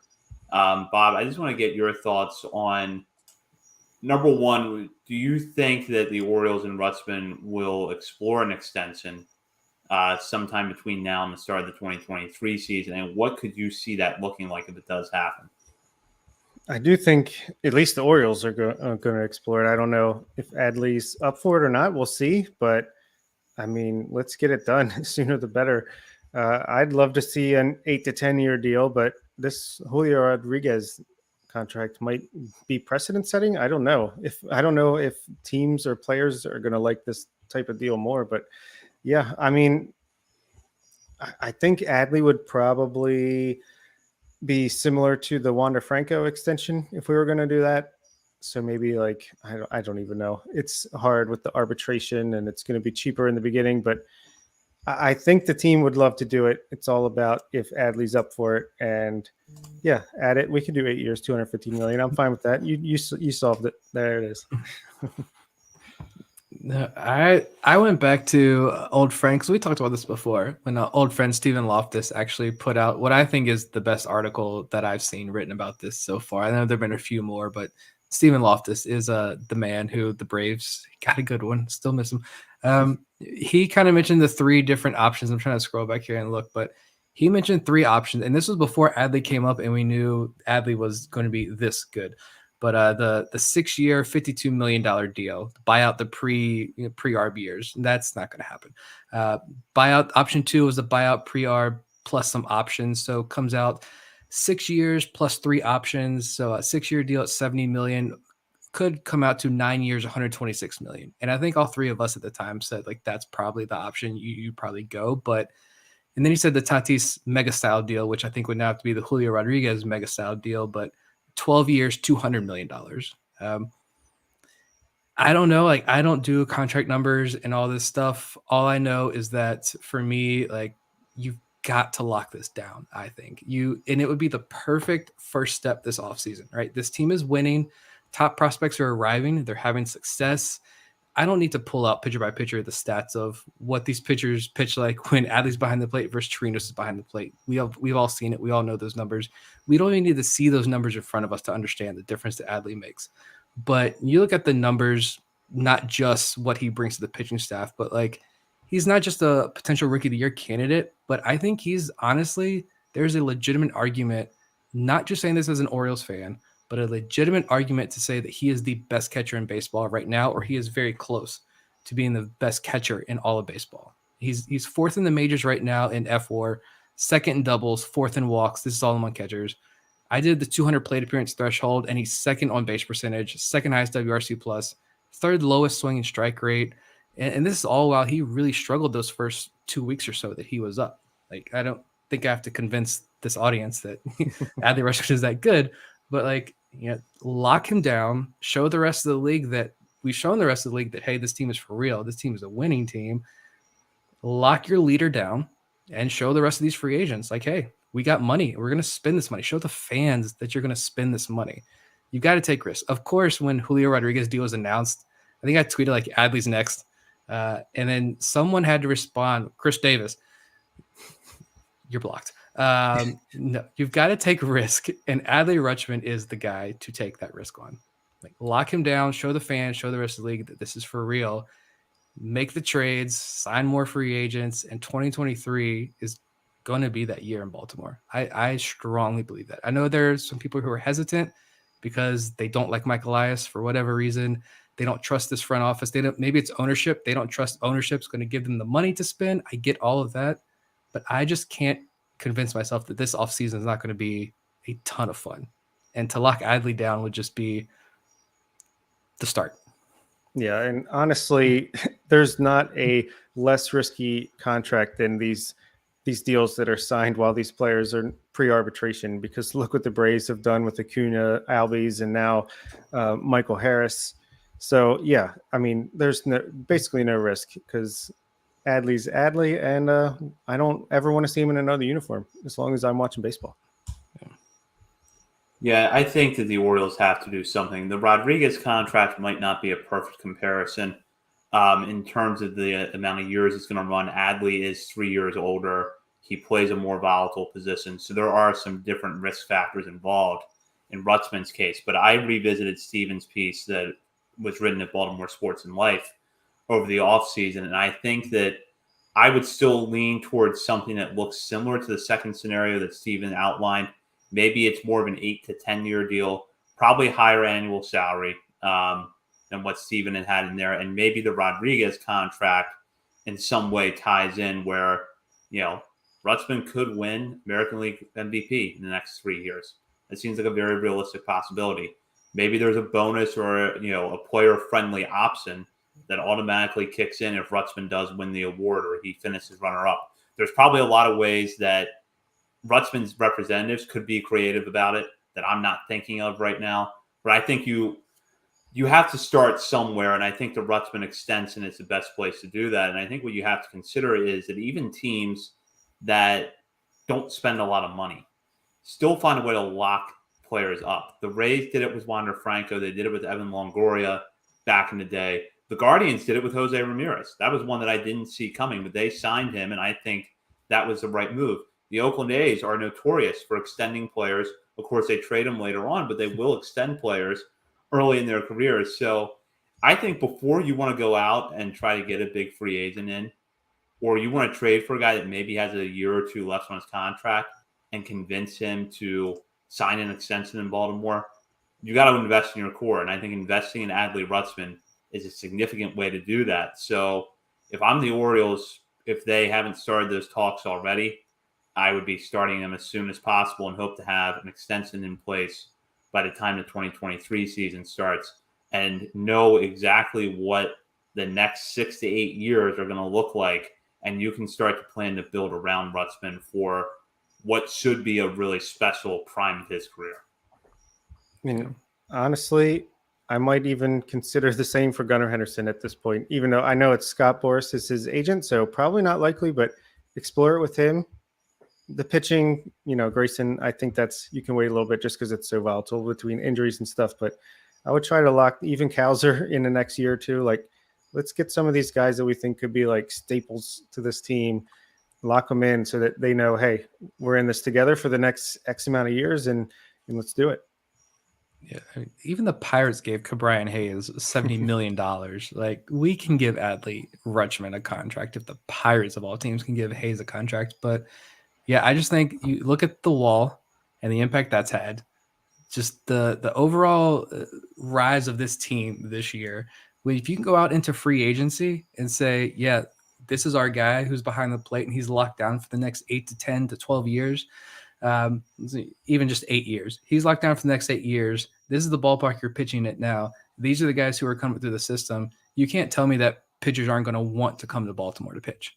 A: Bob, I just want to get your thoughts on, number one, do you think that the Orioles and Rutschman will explore an extension sometime between now and the start of the 2023 season? And what could you see that looking like if it does happen?
B: I do think at least the Orioles are going to explore it. I don't know if Adley's up for it or not. We'll see. But, I mean, let's get it done. Sooner the better. I'd love to see an 8 to 10 year deal, but this Julio Rodriguez contract might be precedent setting. I don't know if teams or players are going to like this type of deal more, but yeah, I mean, I think Adley would probably be similar to the Wander Franco extension if we were going to do that. So maybe like, I don't even know. It's hard with the arbitration and it's going to be cheaper in the beginning, but I think the team would love to do it. It's all about if Adley's up for it. And yeah, add it. We can do 8 years, $250 million. I'm fine with that. You solved it. There it is.
C: No, I went back to old friends. We talked about this before when old friend Stephen Loftus actually put out what I think is the best article that I've seen written about this so far. I know there've been a few more, but Stephen Loftus is the man who the Braves got a good one. Still miss him. He kind of mentioned the three different options. I'm trying to scroll back here and look, but he mentioned three options, and this was before Adley came up, and we knew Adley was going to be this good. But the 6-year, $52 million deal, buy out the pre-arb years, that's not going to happen. Buyout option 2 was a buyout pre-arb plus some options, so it comes out 6 years plus 3 options. So a 6-year deal at $70 million could come out to 9 years, $126 million. And I think all three of us at the time said like that's probably the option you probably go. And then he said the Tatis mega style deal, which I think would now have to be the Julio Rodriguez mega style deal, but 12 years, $200 million. I don't know. Like, I don't do contract numbers and all this stuff. All I know is that for me, like, you've got to lock this down. I think and it would be the perfect first step this offseason, right? This team is winning. Top prospects are arriving. They're having success. I don't need to pull out pitcher by pitcher the stats of what these pitchers pitch like when Adley's behind the plate versus Chirinos is behind the plate. We've all seen it. We all know those numbers. We don't even need to see those numbers in front of us to understand the difference that Adley makes. But you look at the numbers, not just what he brings to the pitching staff, but like he's not just a potential rookie of the year candidate, but I think he's honestly, there's a legitimate argument, not just saying this as an Orioles fan, but a legitimate argument to say that he is the best catcher in baseball right now, or he is very close to being the best catcher in all of baseball. He's fourth in the majors right now in FWAR, second in doubles, fourth in walks. This is all among catchers. I did the 200 plate appearance threshold, and he's second on base percentage, second highest WRC plus, third lowest swinging strike rate. And this is all while he really struggled those first 2 weeks or so that he was up. Like, I don't think I have to convince this audience that Adley Rutschman is that good, but like, lock him down, show the rest of the league that we've shown the rest of the league that, hey, this team is for real. This team is a winning team. Lock your leader down and show the rest of these free agents like, hey, we got money. We're going to spend this money. Show the fans that you're going to spend this money. You've got to take risks. Of course, when Julio Rodriguez deal was announced, I think I tweeted like Adley's next. And then someone had to respond, Chris Davis, you're blocked. No, you've got to take risk, and Adley Rutschman is the guy to take that risk on. Like, lock him down, show the fans, show the rest of the league that this is for real. Make the trades, sign more free agents, and 2023 is going to be that year in Baltimore. I strongly believe that. I know there's some people who are hesitant because they don't like Mike Elias for whatever reason. They don't trust this front office. Maybe it's ownership. They don't trust ownership's going to give them the money to spend. I get all of that, but I just can't convince myself that this offseason is not going to be a ton of fun. And to lock Adley down would just be the start.
B: Yeah, and honestly, there's not a less risky contract than these deals that are signed while these players are pre-arbitration, because look what the Braves have done with Acuna, Albies, and now Michael Harris. So, yeah, I mean, there's basically no risk because Adley's Adley, and I don't ever want to see him in another uniform as long as I'm watching baseball.
A: Yeah, I think that the Orioles have to do something. The Rodriguez contract might not be a perfect comparison in terms of the amount of years it's going to run. Adley is 3 years older. He plays a more volatile position. So there are some different risk factors involved in Rutschman's case. But I revisited Steven's piece that was written at Baltimore Sports and Life over the offseason, and I think that I would still lean towards something that looks similar to the second scenario that Steven outlined. Maybe it's more of an 8 to 10 year deal, probably higher annual salary than what Steven had in there. And maybe the Rodriguez contract in some way ties in where, Rutschman could win American League MVP in the next 3 years. It seems like a very realistic possibility. Maybe there's a bonus or, a player-friendly option that automatically kicks in if Rutschman does win the award or he finishes runner-up. There's probably a lot of ways that Rutschman's representatives could be creative about it that I'm not thinking of right now. But I think you have to start somewhere, and I think the Rutschman extension is the best place to do that. And I think what you have to consider is that even teams that don't spend a lot of money still find a way to lock players up. The Rays did it with Wander Franco. They did it with Evan Longoria back in the day. The Guardians did it with Jose Ramirez. That was one that I didn't see coming, but they signed him, and I think that was the right move. The Oakland A's are notorious for extending players. Of course, they trade them later on, but they will extend players early in their careers. So I think before you want to go out and try to get a big free agent in, or you want to trade for a guy that maybe has a year or two left on his contract and convince him to sign an extension in Baltimore, you got to invest in your core. And I think investing in Adley Rutschman is a significant way to do that. So if I'm the Orioles, if they haven't started those talks already, I would be starting them as soon as possible and hope to have an extension in place by the time the 2023 season starts and know exactly what the next 6 to 8 years are going to look like. And you can start to plan to build around Rutschman for what should be a really special prime of his career.
B: I mean, honestly, I might even consider the same for Gunnar Henderson at this point, even though I know it's Scott Boras is his agent, so probably not likely, but explore it with him. The pitching, Grayson, I think you can wait a little bit just because it's so volatile between injuries and stuff, but I would try to lock even Cowser in the next year or two. Like, let's get some of these guys that we think could be like staples to this team, lock them in so that they know, hey, we're in this together for the next X amount of years and let's do it.
C: Yeah, I mean, even the Pirates gave Cabrian Hayes $70 million. Like, we can give Adley Rutschman a contract if the Pirates of all teams can give Hayes a contract. But yeah, I just think you look at the wall and the impact that's had. Just the overall rise of this team this year. If you can go out into free agency and say, yeah, this is our guy who's behind the plate and he's locked down for the next 8 to 10 to 12 years. Even just 8 years. He's locked down for the next 8 years. This is the ballpark you're pitching at now. These are the guys who are coming through the system. You can't tell me that pitchers aren't going to want to come to Baltimore to pitch.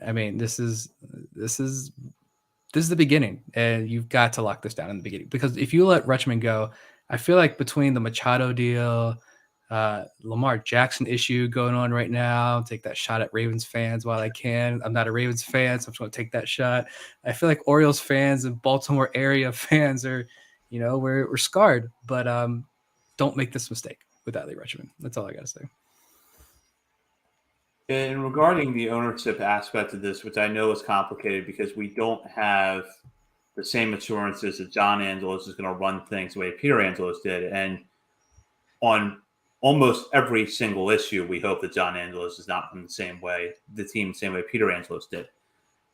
C: I mean, this is the beginning, and you've got to lock this down in the beginning, because if you let Rutschman go, I feel like between the Machado deal, Lamar Jackson issue going on right now, take that shot at Ravens fans while I can. I'm not a Ravens fan, so I'm just going to take that shot. I feel like Orioles fans and Baltimore area fans are, we're scarred, but don't make this mistake with Adley Rutschman. That's all I got to say.
A: And regarding the ownership aspect of this, which I know is complicated because we don't have the same assurances that John Angelos is going to run things the way Peter Angelos did. And on almost every single issue, we hope that John Angelos is not run the team the same way Peter Angelos did.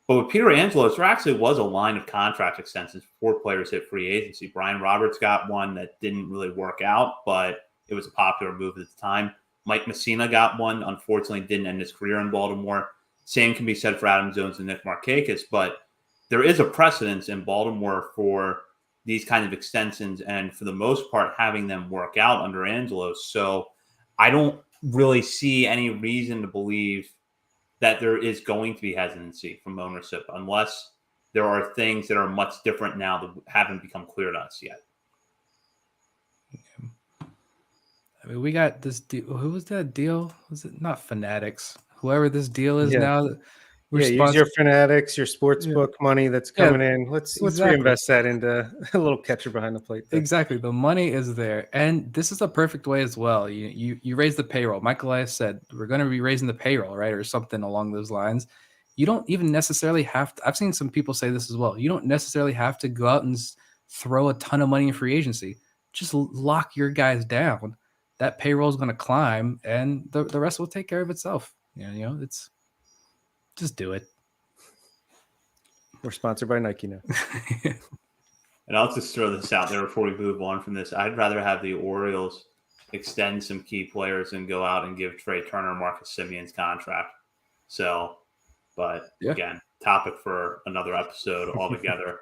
A: But with Peter Angelos, there actually was a line of contract extensions before players hit free agency. Brian Roberts got one that didn't really work out, but it was a popular move at the time. Mike Messina got one, unfortunately didn't end his career in Baltimore. Same can be said for Adam Jones and Nick Markakis, but there is a precedence in Baltimore for these kind of extensions and for the most part having them work out under Angelos. So I don't really see any reason to believe that there is going to be hesitancy from ownership unless there are things that are much different now that haven't become clear to us yet.
C: I mean, we got this deal. Who was that deal? Was it not Fanatics? Whoever this deal is now.
B: Use your Fanatics, your sports book money that's coming in. Let's reinvest that into a little catcher behind the plate.
C: Exactly. The money is there. And this is a perfect way as well. You raise the payroll. Michael Elias said, we're going to be raising the payroll, right? Or something along those lines. You don't even necessarily have to. I've seen some people say this as well. You don't necessarily have to go out and throw a ton of money in free agency. Just lock your guys down. That payroll is going to climb, and the rest will take care of itself. It's just do it.
B: We're sponsored by Nike now.
A: And I'll just throw this out there before we move on from this. I'd rather have the Orioles extend some key players and go out and give Trey Turner Marcus Simeon's contract. So, but again, topic for another episode altogether.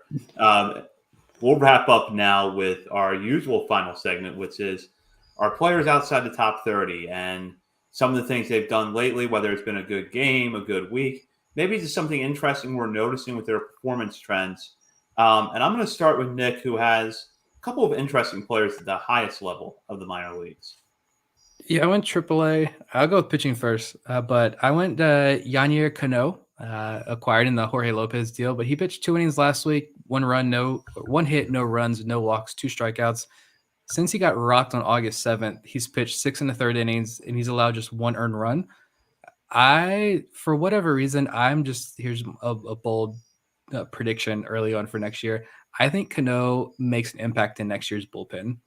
A: We'll wrap up now with our usual final segment, which is our players outside the top 30 and some of the things they've done lately, whether it's been a good game, a good week, maybe just something interesting we're noticing with their performance trends. And I'm going to start with Nick, who has a couple of interesting players at the highest level of the minor leagues.
C: Yeah, I went AAA. I'll go with pitching first, but I went Yanier Cano, acquired in the Jorge Lopez deal, but he pitched 2 innings last week, 1 hit, no runs, no walks, 2 strikeouts. Since he got rocked on August 7th, he's pitched 6 1/3 innings and he's allowed just 1 earned run. For whatever reason, here's a bold prediction early on for next year. I think Cano makes an impact in next year's bullpen.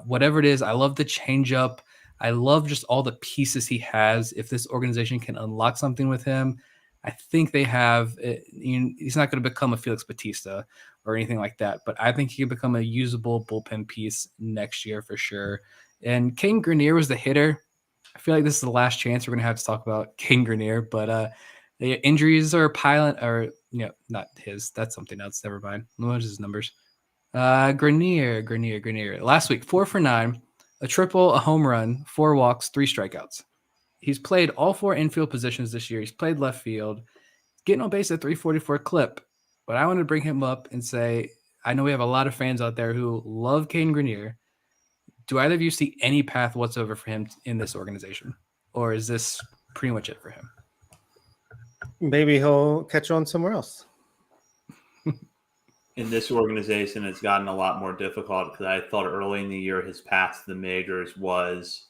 C: Whatever it is, I love the changeup. I love just all the pieces he has. If this organization can unlock something with him, I think they have. He's not going to become a Felix Bautista or anything like that, but I think he can become a usable bullpen piece next year for sure. And King Grenier was the hitter. I feel like this is the last chance we're going to have to talk about King Grenier, but the injuries are piling, or not his. That's something else. Never mind. What is his numbers? Grenier. Last week, 4 for 9, a triple, a home run, 4 walks, 3 strikeouts. He's played all 4 infield positions this year. He's played left field, getting on base at 344 clip. But I want to bring him up and say, I know we have a lot of fans out there who love Caden Grenier. Do either of you see any path whatsoever for him in this organization? Or is this pretty much it for him?
B: Maybe he'll catch on somewhere else.
A: In this organization, it's gotten a lot more difficult because I thought early in the year his path to the majors was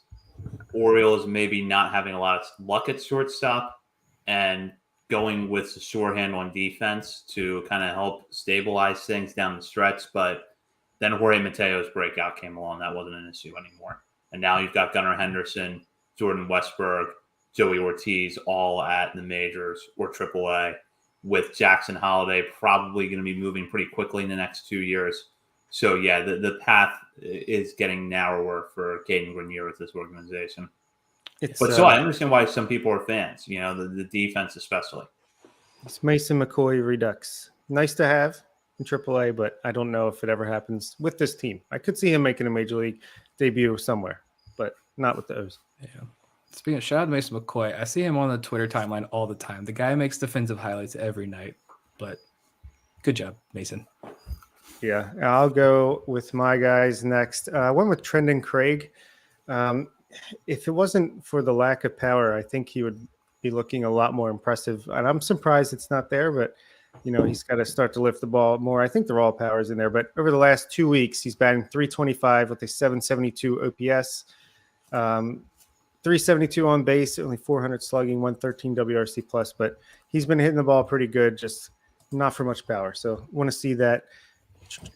A: Orioles maybe not having a lot of luck at shortstop and going with the shorthand on defense to kind of help stabilize things down the stretch. But then Jorge Mateo's breakout came along. That wasn't an issue anymore. And now you've got Gunnar Henderson, Jordan Westberg, Joey Ortiz all at the majors or AAA, with Jackson Holiday probably going to be moving pretty quickly in the next 2 years. So, yeah, the path is getting narrower for Caden Grenier with this organization. So I understand why some people are fans, the defense especially.
B: It's Mason McCoy Redux. Nice to have in AAA, but I don't know if it ever happens with this team. I could see him making a major league debut somewhere, but not with the O's.
C: Yeah. Speaking of, shout out to Mason McCoy. I see him on the Twitter timeline all the time. The guy makes defensive highlights every night, but good job, Mason.
B: Yeah, I'll go with my guys next. I went with Trendon Craig. If it wasn't for the lack of power, I think he would be looking a lot more impressive. And I'm surprised it's not there, but he's got to start to lift the ball more. I think the raw power is in there, but over the last 2 weeks, he's batting .325 with a .772 OPS. 372 on base, only 400 slugging, 113 WRC plus, but he's been hitting the ball pretty good, just not for much power. So want to see that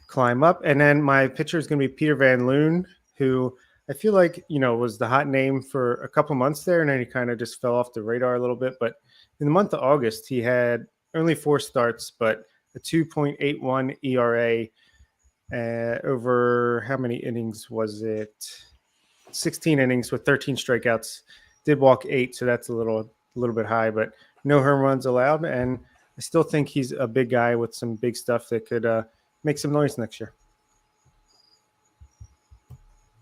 B: climb up. And then my pitcher is going to be Peter Van Loon, who I feel like, was the hot name for a couple months there, and then he kind of just fell off the radar a little bit. But in the month of August, he had only 4 starts, but a 2.81 ERA over how many innings was it? 16 innings with 13 strikeouts, did walk 8. So that's a little bit high, but no home runs allowed. And I still think he's a big guy with some big stuff that could make some noise next year.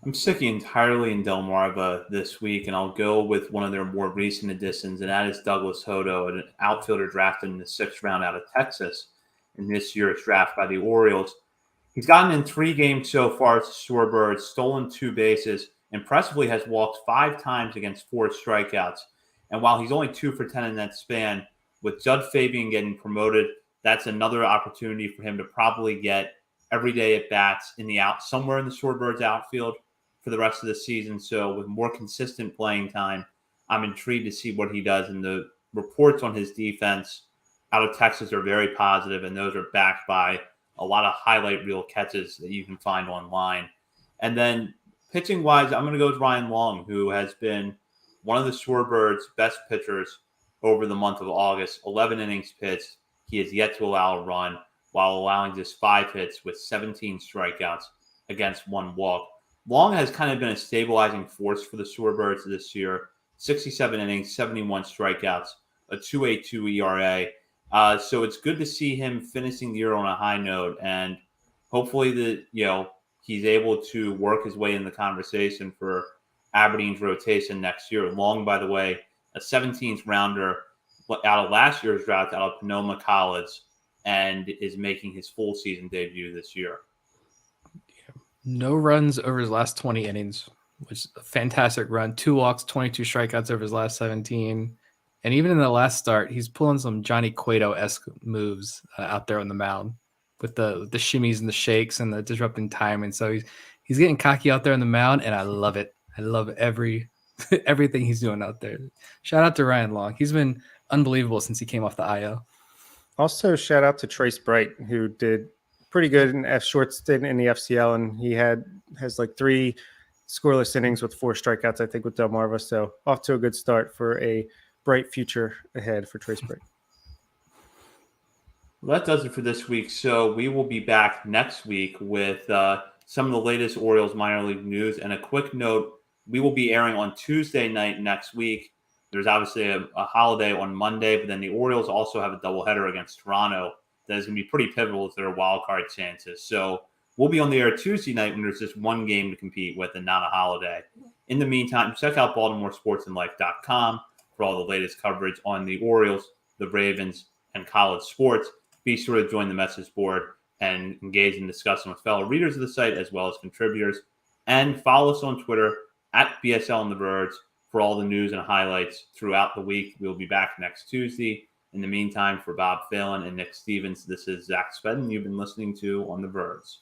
A: I'm sticking entirely in Delmarva this week, and I'll go with one of their more recent additions, and that is Douglas Hodo, an outfielder drafted in the 6th round out of Texas in this year's draft by the Orioles. He's gotten in 3 games so far as the Shorebirds, stolen 2 bases, impressively has walked 5 times against 4 strikeouts. And while he's only 2 for 10 in that span, with Judd Fabian getting promoted, that's another opportunity for him to probably get everyday at bats somewhere in the Shorebirds outfield for the rest of the season. So with more consistent playing time, I'm intrigued to see what he does. And the reports on his defense out of Texas are very positive, and those are backed by a lot of highlight reel catches that you can find online. And then pitching wise, I'm going to go with Ryan Long, who has been one of the Shorebirds' best pitchers over the month of August. 11 innings pitched. He has yet to allow a run while allowing just 5 hits with 17 strikeouts against 1 walk. Long has kind of been a stabilizing force for the Shorebirds this year. 67 innings, 71 strikeouts, a 2.82 ERA. So it's good to see him finishing the year on a high note, and hopefully he's able to work his way in the conversation for Aberdeen's rotation next year. Long, by the way, a 17th rounder out of last year's draft out of Sonoma College, and is making his full season debut this year.
C: No runs over his last 20 innings, which is a fantastic run. 2 walks, 22 strikeouts over his last 17. And even in the last start, he's pulling some Johnny Cueto-esque moves out there on the mound with the shimmies and the shakes and the disrupting time. And so He's getting cocky out there on the mound, and I love it. I love everything he's doing out there. Shout out to Ryan Long. He's been unbelievable since he came off the IL.
B: Also, shout out to Trace Bright, who did pretty good in short stint in the FCL, and he has like 3 scoreless innings with 4 strikeouts, I think, with Delmarva. So off to a good start for a bright future ahead for Trace Bright.
A: Well, that does it for this week. So we will be back next week with some of the latest Orioles minor league news. And a quick note, we will be airing on Tuesday night next week. There's obviously a holiday on Monday, but then the Orioles also have a doubleheader against Toronto that is going to be pretty pivotal to their wild card chances. So we'll be on the air Tuesday night when there's just one game to compete with and not a holiday. In the meantime, check out BaltimoreSportsAndLife.com for all the latest coverage on the Orioles, the Ravens, and college sports. Be sure to join the message board and engage in discussion with fellow readers of the site as well as contributors. And follow us on Twitter at BSL and the Verge for all the news and highlights throughout the week. We'll be back next Tuesday. In the meantime, for Bob Phelan and Nick Stevens, this is Zach Spedden you've been listening to on The Verge.